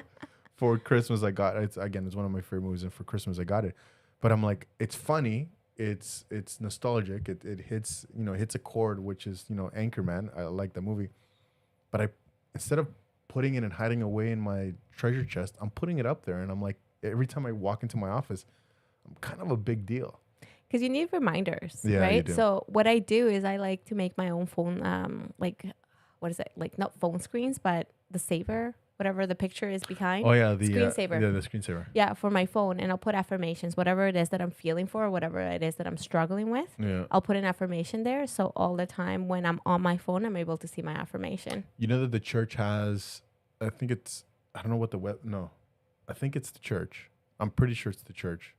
S3: for Christmas, I got it's one of my favorite movies, and for Christmas I got it. But I'm like, it's funny. It's nostalgic. It hits hits a chord, which is Anchorman. I like the movie, but instead of putting it and hiding away in my treasure chest, I'm putting it up there, and I'm like, every time I walk into my office, I'm kind of a big deal.
S2: Because you need reminders,
S3: Yeah,
S2: right?
S3: you do.
S2: So what I do is I like to make my own phone, what is it? Like not phone screens, but the saver, whatever the picture is behind.
S3: Oh yeah, the
S2: screensaver.
S3: the screensaver.
S2: Yeah, for my phone. And I'll put affirmations, whatever it is that I'm feeling for, whatever it is that I'm struggling with.
S3: Yeah.
S2: I'll put an affirmation there. So all the time when I'm on my phone, I'm able to see my affirmation.
S3: You know that the church has, I think it's the church. I'm pretty sure it's the church.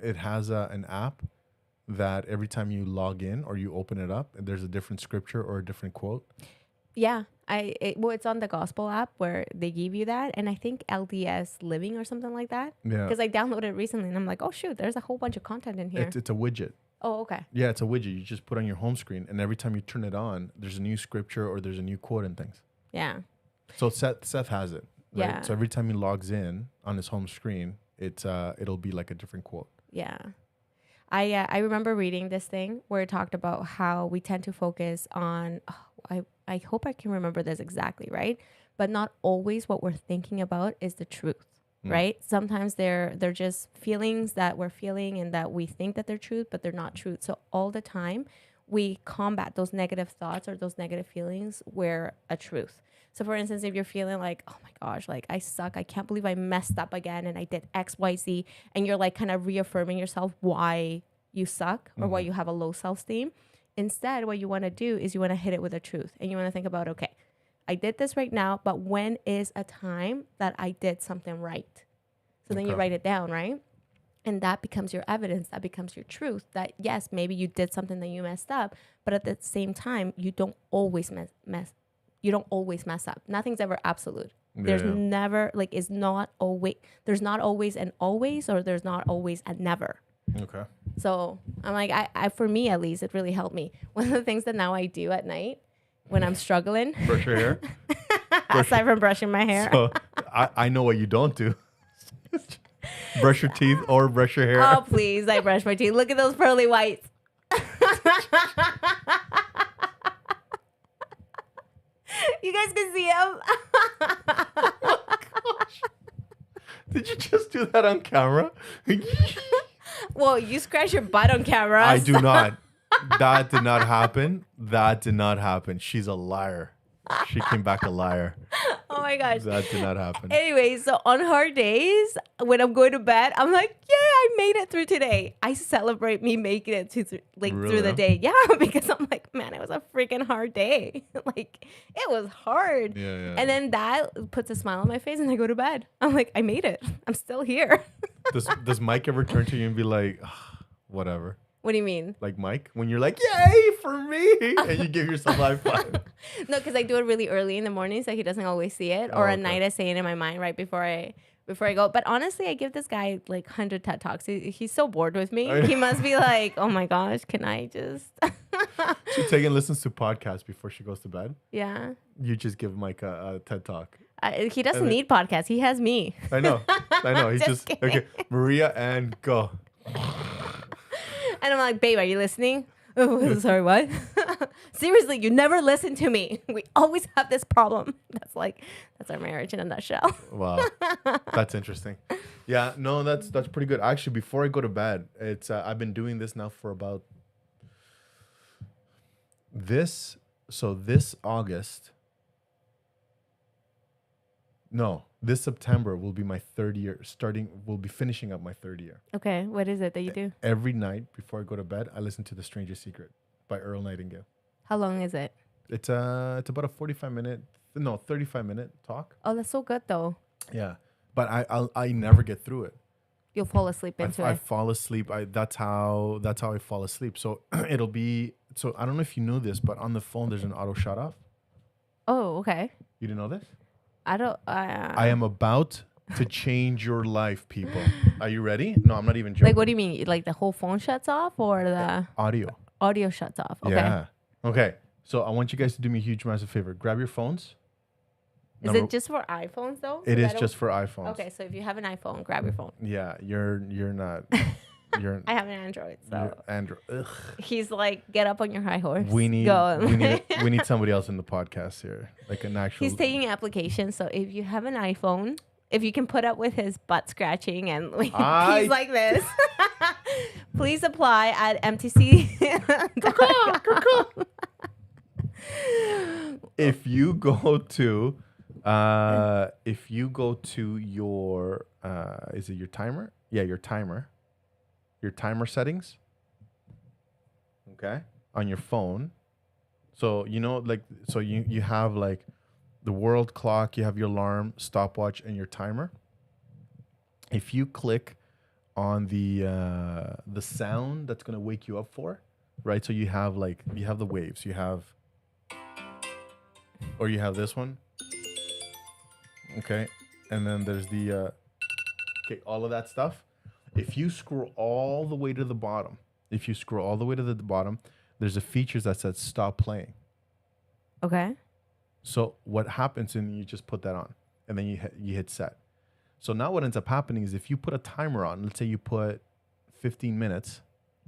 S3: It has an app that every time you log in or you open it up, there's a different scripture or a different quote.
S2: Yeah, it's on the gospel app where they give you that. And I think LDS Living or something like that.
S3: Yeah.
S2: Because I downloaded it recently and I'm like, oh, shoot, there's a whole bunch of content in here.
S3: It's a widget.
S2: Oh, okay.
S3: Yeah, it's a widget. You just put on your home screen, and every time you turn it on, there's a new scripture or there's a new quote and things.
S2: Yeah.
S3: So Seth has it. Right?
S2: Yeah.
S3: So every time he logs in on his home screen, it'll be like a different quote.
S2: Yeah. I remember reading this thing where it talked about how we tend to focus on, I hope I can remember this exactly, right? But not always what we're thinking about is the truth, right? Sometimes they're just feelings that we're feeling and that we think that they're truth, but they're not truth. So all the time we combat those negative thoughts or those negative feelings where a truth. So for instance, if you're feeling like, oh my gosh, like I suck, I can't believe I messed up again and I did X, Y, Z, and you're like kind of reaffirming yourself why you suck or why you have a low self-esteem. Instead, what you want to do is you want to hit it with the truth, and you want to think about, okay, I did this right now, but when is a time that I did something right? So then you write it down, right? And that becomes your evidence. That becomes your truth that, yes, maybe you did something that you messed up, but at the same time, you don't always you don't always mess up. Nothing's ever absolute. There's never, there's not always an always, or there's not always a never.
S3: Okay.
S2: So I'm like, I for me at least, it really helped me. One of the things that now I do at night when I'm struggling,
S3: Brush your hair.
S2: aside from brushing my hair.
S3: So I know what you don't do. Brush your teeth or brush your hair.
S2: Oh, please, I brush my teeth. Look at those pearly whites.
S3: do that on camera?
S2: Well, you scratch your butt on camera.
S3: I do not. That did not happen. That did not happen. She's a liar. She came back a liar.
S2: Oh my gosh.
S3: That did not happen.
S2: Anyway, so on hard days, when I'm going to bed, I'm like, yeah, I made it through today. I celebrate me making it through
S3: Really?
S2: the day. Yeah, because I'm like, man, it was a freaking hard day. Like, it was hard.
S3: Yeah.
S2: And then that puts a smile on my face and I go to bed. I'm like, I made it. I'm still here.
S3: Does Mike ever turn to you and be like, "Ugh, whatever?
S2: What do you mean?
S3: Like Mike, when you're like, yay for me, and you give yourself a high five.
S2: No, because I do it really early in the morning, so he doesn't always see it. Or
S3: Oh,
S2: at
S3: okay.
S2: night, I say it in my mind right before I go. But honestly, I give this guy like 100 TED Talks. He's so bored with me.
S3: Oh,
S2: He must be like, oh my gosh, can I just?
S3: She Tegan listens to podcasts before she goes to bed.
S2: Yeah.
S3: You just give Mike a TED talk.
S2: He doesn't
S3: And then-
S2: need podcasts. He has me.
S3: I know. He's
S2: Just
S3: just
S2: kidding.
S3: okay. Maria and go.
S2: And I'm like, babe, are you listening? Oh, sorry, what? Seriously, you never listen to me. We always have this problem. That's our marriage in a nutshell.
S3: Wow, that's interesting. Yeah, no, that's pretty good. Actually, before I go to bed, it's I've been doing this now for about this August. No, this September will be my third year. We'll be finishing up my third year.
S2: Okay, what is it that you do?
S3: Every night before I go to bed, I listen to The Stranger's Secret by Earl Nightingale.
S2: How long is it?
S3: It's about a 35-minute talk.
S2: Oh, that's so good though.
S3: Yeah, but I never get through it.
S2: You'll fall asleep into
S3: I
S2: it.
S3: fall asleep. That's how I fall asleep. So it'll be. So I don't know if you knew this, but on the phone there's an auto shut off.
S2: Oh, okay.
S3: You didn't know this?
S2: I don't.
S3: I am about to change your life, people. Are you ready? No, I'm not even joking.
S2: Like, what do you mean? Like the whole phone shuts off or the
S3: Audio.
S2: audio shuts off? Okay.
S3: Yeah. Okay. So I want you guys to do me a huge, massive favor. Grab your phones.
S2: Is it just for iPhones though?
S3: It
S2: 'Cause I
S3: is
S2: don't-
S3: just for iPhones.
S2: Okay, so if you have an iPhone, grab your phone.
S3: Yeah, you're not. You're
S2: I have an Android, so
S3: Android. Ugh.
S2: he's like, get up on your high horse.
S3: We need
S2: Go.
S3: we need somebody else in the podcast here, like an actual.
S2: He's taking applications, so if you have an iPhone, if you can put up with his butt scratching and like, he's like this, please apply at MTC.
S3: If you go to your is it your timer? Yeah, your timer settings. Okay, on your phone. So you have like the world clock, you have your alarm, stopwatch, and your timer. If you click on the sound that's gonna wake you up for, right? So you have the waves, you have this one. Okay. And then there's the all of that stuff. If you scroll all the way to the bottom, there's a feature that says stop playing.
S2: Okay.
S3: So what happens, and you just put that on, and then you hit set. So now what ends up happening is if you put a timer on, let's say you put 15 minutes,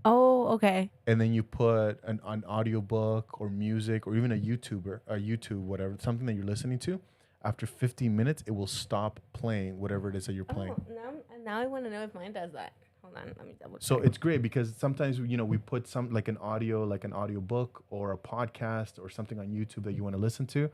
S2: Oh, okay.
S3: and then you put an audiobook or music or even a YouTube, whatever, something that you're listening to, after 15 minutes, it will stop playing whatever it is that you're playing.
S2: Oh, now I want to know if mine does that. Hold on, let me double check.
S3: So it's great because sometimes, we put some like an audio book or a podcast or something on YouTube that you want to listen to,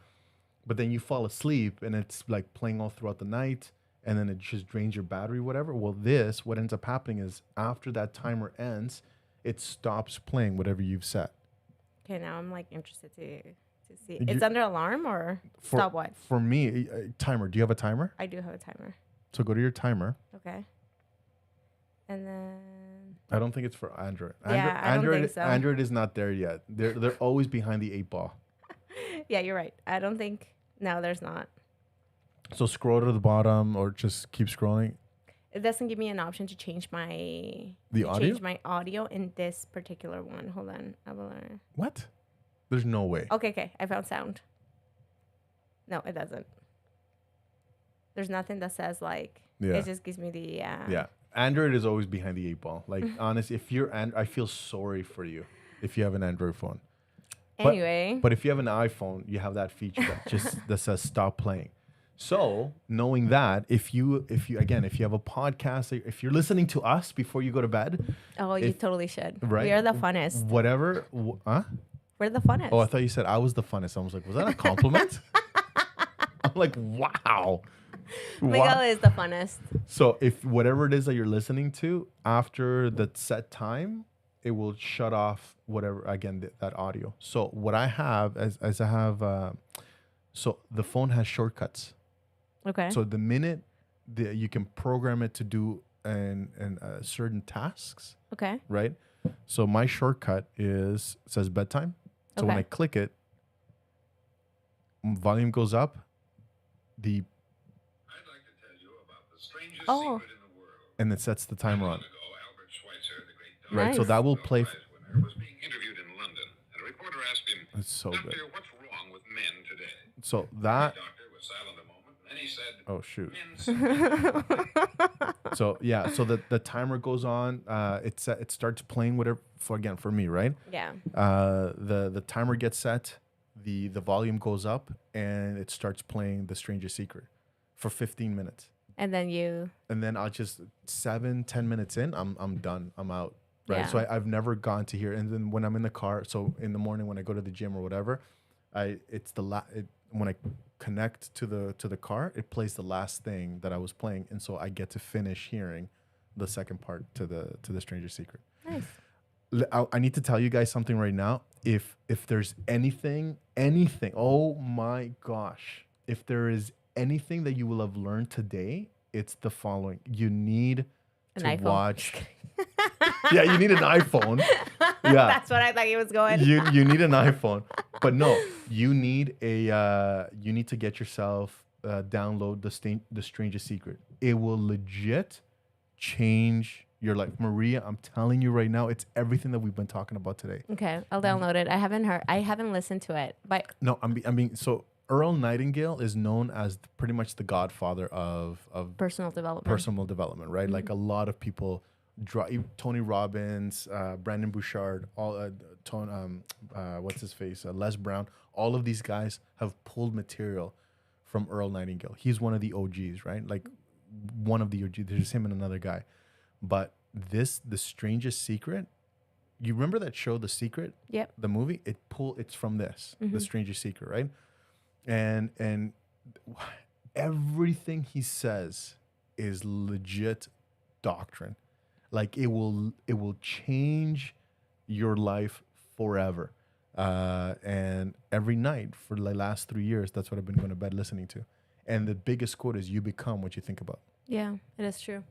S3: but then you fall asleep and it's like playing all throughout the night and then it just drains your battery, whatever. Well, what ends up happening is after that timer ends, it stops playing whatever you've set.
S2: Okay, now I'm like interested to see.
S3: You-
S2: It's under alarm or stopwatch?
S3: For me, timer. Do you have a timer?
S2: I do have a timer.
S3: So go to your timer.
S2: Okay. And then
S3: I don't think it's for Android.
S2: Yeah, I don't think so.
S3: Android is not there yet. They're always behind the 8 ball.
S2: yeah, you're right. I don't think there's not.
S3: So scroll to the bottom or just keep scrolling.
S2: It doesn't give me an option to change my
S3: audio?
S2: in this particular one. Hold on. I will.
S3: What? There's no way.
S2: Okay. I found sound. No, it doesn't. There's nothing that says like.
S3: Yeah.
S2: It just gives me the.
S3: Yeah. Android is always behind the 8 ball. Like, honestly, if you're I feel sorry for you if you have an Android phone.
S2: Anyway.
S3: But if you have an iPhone, you have that feature that says stop playing. So knowing that, if you have a podcast, if you're listening to us before you go to bed,
S2: Oh, you totally should.
S3: right?
S2: We are the funnest.
S3: Whatever. Huh?
S2: We're the funnest.
S3: Oh, I thought you said I was the funnest. I was like, was that a compliment? I'm like, wow.
S2: Miguel
S3: Wow.
S2: is the funnest.
S3: So if whatever it is that you're listening to after the set time, it will shut off whatever that audio. So what I have as I have, so the phone has shortcuts.
S2: Okay.
S3: So the minute you can program it to do certain tasks,
S2: Okay.
S3: right? So my shortcut says bedtime. So when
S2: Okay.
S3: I click it, volume goes up.
S4: I'd like to tell you about the strangest
S2: Oh.
S4: secret in the world.
S3: And it sets the timer on.
S4: Long ago, Albert Schweitzer, the great
S3: Right. So
S2: Nice.
S3: that will play.
S4: Nobel Prize winner, was being interviewed in London, and a reporter asked him,
S3: It's so
S4: "Doctor,
S3: good.
S4: what's wrong with men today?"
S3: So
S4: The
S3: that.
S4: doctor was silent a moment, and then he said,
S3: Oh shoot.
S4: "Men simply
S3: So yeah. So the timer goes on. It starts playing whatever for me, right?
S2: Yeah.
S3: The timer gets set. The volume goes up and it starts playing The Strangest Secret for 15 minutes.
S2: And then you.
S3: And then I'll just 7-10 minutes in, I'm done. I'm out. Right.
S2: Yeah.
S3: So I've never gone to here. And then when I'm in the car, so in the morning when I go to the gym or whatever, when I connect to the car, it plays the last thing that I was playing, and so I get to finish hearing the second part to the Strangest Secret.
S2: Nice.
S3: I need to tell you guys something right now. If there's anything, oh my gosh, if there is anything that you will have learned today, it's the following. You need
S2: An
S3: to
S2: iPhone.
S3: watch. Yeah, you need an iPhone. Yeah.
S2: That's what I thought he was going.
S3: you need an iPhone, but no, you need to get yourself download the Strangest Secret. It will legit change your life, Maria. I'm telling you right now, it's everything that we've been talking about today.
S2: Okay, I'll download it. I haven't listened to it, but
S3: No, I mean, so Earl Nightingale is known as pretty much the godfather of
S2: personal development.
S3: personal development, right? Like a lot of people, Tony Robbins, Brandon Bouchard, what's his face, Les Brown, all of these guys have pulled material from Earl Nightingale. He's one of the OGs, right? Like one of the OGs. There's him and another guy. But the Strangest Secret, you remember that show, The Secret?
S2: Yep.
S3: The movie? It's from this, The Strangest Secret, right? And everything he says is legit doctrine. Like it will change your life forever. And every night for the last 3 years, that's what I've been going to bed listening to. And the biggest quote is, "You become what you think about."
S2: Yeah, it is true.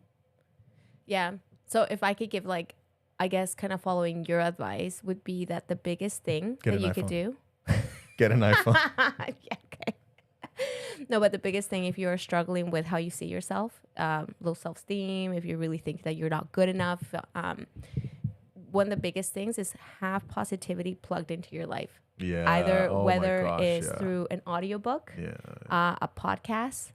S2: Yeah. So if I could give I guess kind of following your advice would be that the biggest thing
S3: Get
S2: that
S3: an
S2: you could
S3: iPhone.
S2: do.
S3: Get an iPhone.
S2: Yeah, okay. No, but the biggest thing, if you are struggling with how you see yourself, low self-esteem, if you really think that you're not good enough, one of the biggest things is have positivity plugged into your life.
S3: Yeah.
S2: Either
S3: Oh my
S2: whether
S3: gosh,
S2: it's
S3: yeah.
S2: through an audiobook, a podcast,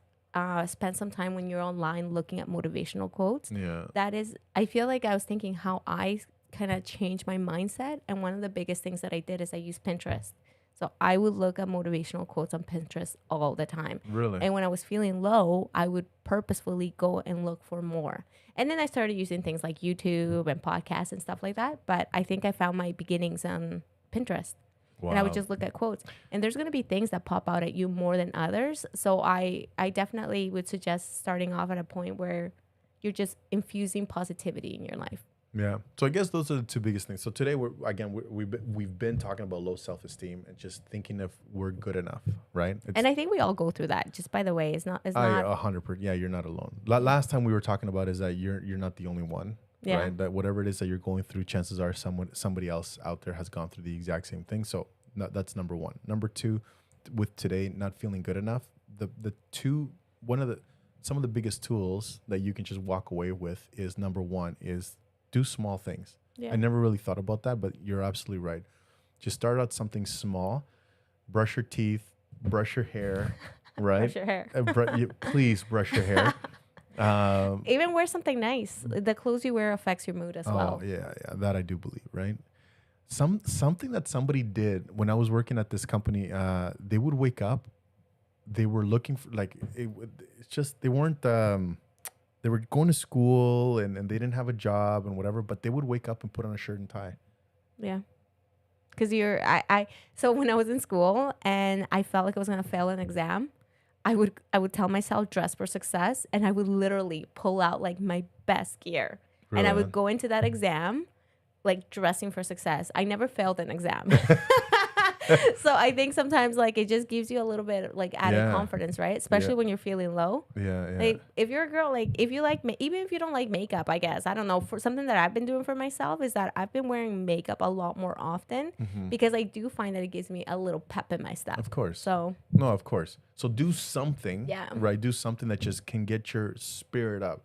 S2: spend some time when you're online looking at motivational quotes.
S3: Yeah.
S2: That is, I feel like I was thinking how I kind of changed my mindset. And one of the biggest things that I did is I used Pinterest. So I would look at motivational quotes on Pinterest all the time.
S3: Really?
S2: And when I was feeling low, I would purposefully go and look for more. And then I started using things like YouTube and podcasts and stuff like that. But I think I found my beginnings on Pinterest.
S3: Wow.
S2: And I would just look at quotes. And there's going to be things that pop out at you more than others. So I definitely would suggest starting off at a point where you're just infusing positivity in your life.
S3: Yeah. So I guess those are the two biggest things. So today we've been talking about low self-esteem and just thinking if we're good enough, right?
S2: And I think we all go through that. Just by the way, it's not
S3: 100%. Yeah, you're not alone. Last time we were talking about is that you're not the only one,
S2: Yeah.
S3: right? That whatever it is that you're going through, chances are somebody else out there has gone through the exact same thing. So that's number one. Number two, with today not feeling good enough, some of the biggest tools that you can just walk away with is, number one is do small things.
S2: Yeah.
S3: I never really thought about that, but you're absolutely right. Just start out something small, brush your teeth, brush your hair, right?
S2: Brush your hair.
S3: Please brush your hair.
S2: Even wear something nice. The clothes you wear affects your mood as well.
S3: Oh, yeah, that I do believe, right? Something that somebody did when I was working at this company, they would wake up they were looking for like it's just they weren't they were going to school and they didn't have a job and whatever, but they would wake up and put on a shirt and tie.
S2: Yeah. Because so when I was in school and I felt like I was going to fail an exam, I would tell myself dress for success, and I would literally pull out like my best gear. And I
S3: Really?
S2: would go into that exam like dressing for success. I never failed an exam. So I think sometimes like it just gives you a little bit like added
S3: Yeah.
S2: confidence, right? Especially
S3: Yeah.
S2: when you're feeling low.
S3: Yeah.
S2: Like if you're a girl, like if you like, even if you don't like makeup, I guess, I don't know, for something that I've been doing for myself is that I've been wearing makeup a lot more often because I do find that it gives me a little pep in my step.
S3: Of course.
S2: So
S3: No, of course. So do something.
S2: Yeah.
S3: Right. Do something that just can get your spirit up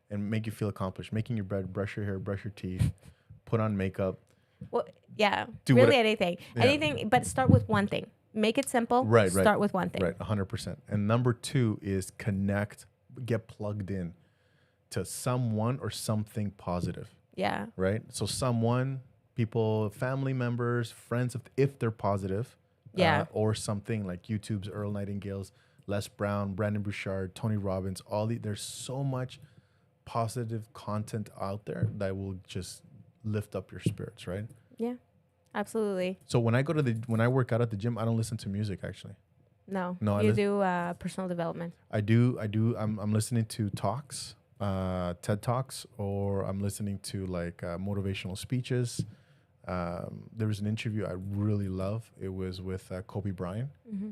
S3: and make you feel accomplished. Making your bed, brush your hair, brush your teeth, put on makeup.
S2: well, yeah,
S3: Do
S2: really
S3: what-
S2: anything,
S3: Yeah.
S2: anything, but start with one thing. Make it simple.
S3: Right, right.
S2: Start with one thing.
S3: Right. 100%. And number 2 is connect, get plugged in to someone or something positive.
S2: Yeah.
S3: Right. So someone, people, family members, friends, if they're positive.
S2: Yeah.
S3: Or something like YouTube's Earl Nightingale's, Les Brown, Brandon Bouchard, Tony Robbins, there's so much positive content out there that will just lift up your spirits, right?
S2: Yeah. Absolutely.
S3: So when I work out at the gym, I don't listen to music actually.
S2: No.
S3: No, I
S2: You
S3: lis-
S2: do personal development.
S3: I do. I'm listening to talks, TED Talks, or I'm listening to like motivational speeches. There was an interview I really love. It was with Kobe Bryant.
S2: Mm-hmm.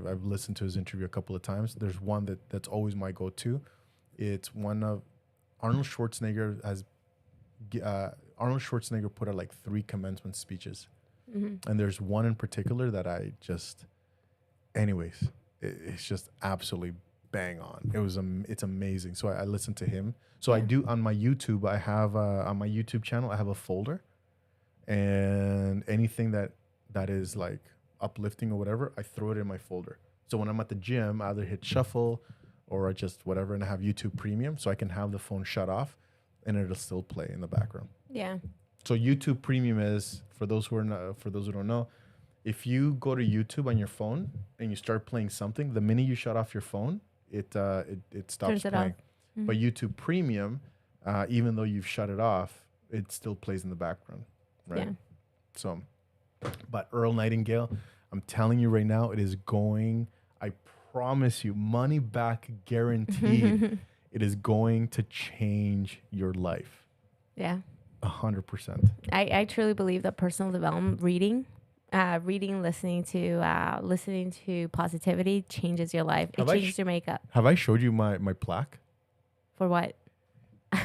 S3: I've listened to his interview a couple of times. There's one that's always my go-to. It's one of Arnold Schwarzenegger has. Arnold Schwarzenegger put out like 3 commencement speeches, and there's one in particular that I just, anyways, it's just absolutely bang on. It's amazing. So I listen to him. So I do on my YouTube. I have on my YouTube channel. I have a folder, and anything that is like uplifting or whatever, I throw it in my folder. So when I'm at the gym, I either hit shuffle or I just whatever, and I have YouTube Premium, so I can have the phone shut off, and it'll still play in the background.
S2: Yeah.
S3: So YouTube Premium is, for those who don't know, if you go to YouTube on your phone and you start playing something, the minute you shut off your phone, it stops
S2: Turns it
S3: playing.
S2: off.
S3: But YouTube Premium, even though you've shut it off, it still plays in the background, right?
S2: Yeah.
S3: So, but Earl Nightingale, I'm telling you right now, it is going. I promise you, money back guaranteed. It is going to change your life.
S2: Yeah.
S3: 100%.
S2: I truly believe that personal development, reading, listening to positivity changes your life. It
S3: Have I
S2: changes your makeup.
S3: Have I showed you my plaque?
S2: For what?
S3: on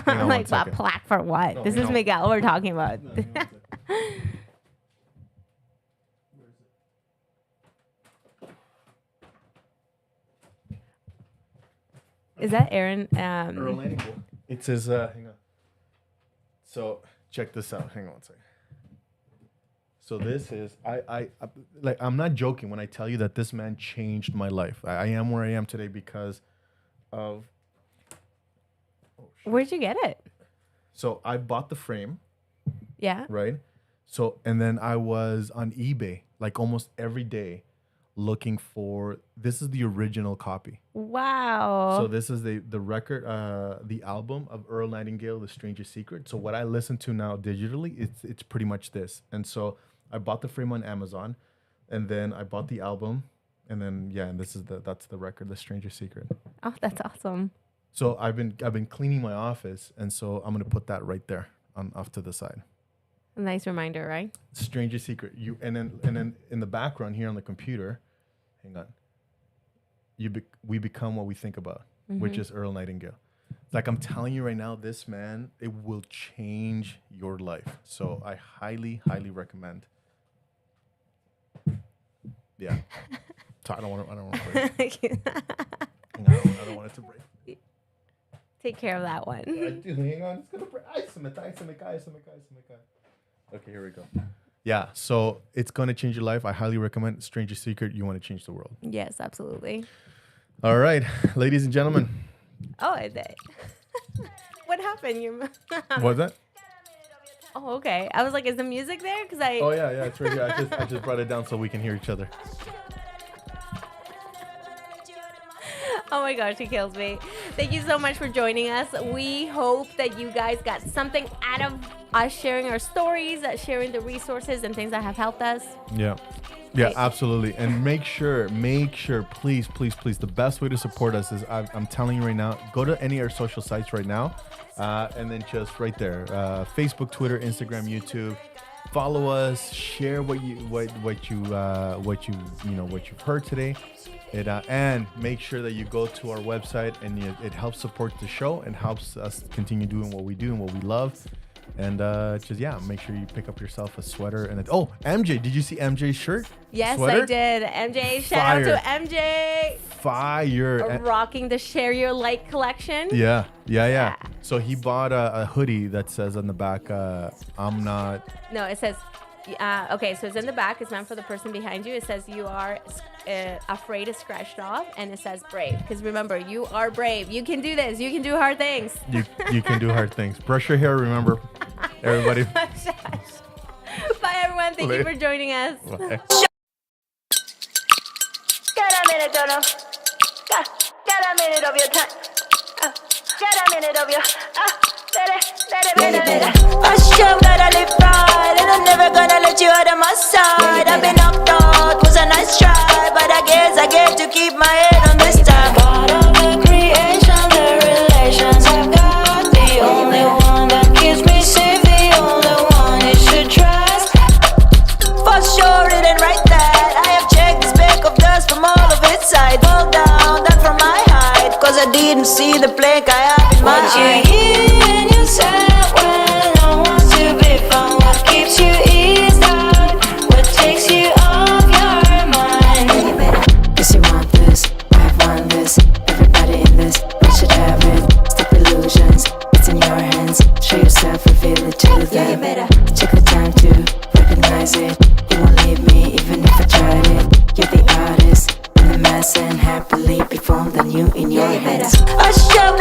S2: I'm
S3: one
S2: like, what
S3: second.
S2: plaque for what?
S3: No,
S2: This
S3: hang
S2: is
S3: on.
S2: Miguel we're talking about. Is that Aaron?
S3: Earl Nightingale. It says, hang on. So check this out. Hang on one second. So this is, I'm not joking when I tell you that this man changed my life. I am where I am today because of,
S2: Where'd you get it?
S3: so I bought the frame,
S2: Yeah.
S3: right? So, and then I was on eBay like almost every day looking for, this is the original copy.
S2: Wow.
S3: So this is the record, the album of Earl Nightingale, The Strangest Secret. So what I listen to now digitally, it's pretty much this. And so I bought the frame on Amazon, and then I bought the album, and then and that's the record, The Strangest Secret.
S2: Oh, that's awesome.
S3: So I've been cleaning my office, and so I'm gonna put that right there off to the side.
S2: A nice reminder, right?
S3: Strangest Secret. And then in the background here on the computer, hang on. We become what we think about, which is Earl Nightingale. Like I'm telling you right now, this man, it will change your life. So I highly, highly recommend. Yeah. So I don't want to break. No, I don't want it to break.
S2: Take care of that one.
S3: Hang on, it's gonna break. Okay, here we go. Yeah, so it's gonna change your life. I highly recommend Strangest Secret. You want to change the world.
S2: Yes, absolutely.
S3: All right, ladies and gentlemen.
S2: Oh, I did. What happened?
S3: What was that?
S2: Oh, okay. I was like, is the music there? Because
S3: Oh yeah, it's right here. I just brought it down so we can hear each other.
S2: Oh my gosh, he kills me. Thank you so much for joining us. We hope that you guys got something out of us sharing our stories, sharing the resources and things that have helped us.
S3: Yeah,
S2: Right.
S3: absolutely. And make sure, please, the best way to support us is, I'm telling you right now, go to any of our social sites right now, and then just right there, Facebook, Twitter, Instagram, YouTube. Follow us, share what you've heard today. And make sure that you go to our website, and it helps support the show and helps us continue doing what we do and what we love. And make sure you pick up yourself a sweater. And MJ, did you see MJ's shirt?
S2: Yes,
S3: Sweater?
S2: I did. MJ, shout out to MJ.
S3: Fire.
S2: Rocking the Share Your Light collection.
S3: Yeah. So he bought a hoodie that says on the back, I'm not.
S2: No, it says, okay, so it's in the back. It's meant for the person behind you. It says you are afraid is scratched off, and it says brave. Because remember, you are brave. You can do this. You can do hard things.
S3: You can do hard things. Brush your hair, remember. Everybody.
S2: Bye, everyone. Thank you for joining us.
S3: Bye.
S1: Get a minute, don't know. Get a minute of your time. Get a minute of your. Let it. I sure gotta live right, and I'm never gonna let you out of my side. I've been knocked out, was a nice try, but I guess I get to keep my head on this time. God of the creation, the relations I've got, the only one that keeps me safe, the only one you should trust. For sure, it ain't right that I have checked the speck of dust from all of its side. Fall down from my height, cause I didn't see the plank I have in my eye. What you hear in yourself when no one's to be found? What keeps you eased out? What takes you off your mind?
S5: Guess you want this, I want this. Everybody in this, we should have it. Stop illusions, it's in your hands. Show yourself, reveal it to them. Take the time to recognize it. You won't leave me even if I tried it. You're the artist in the mess, and happily be formed anew in your hands.
S1: I show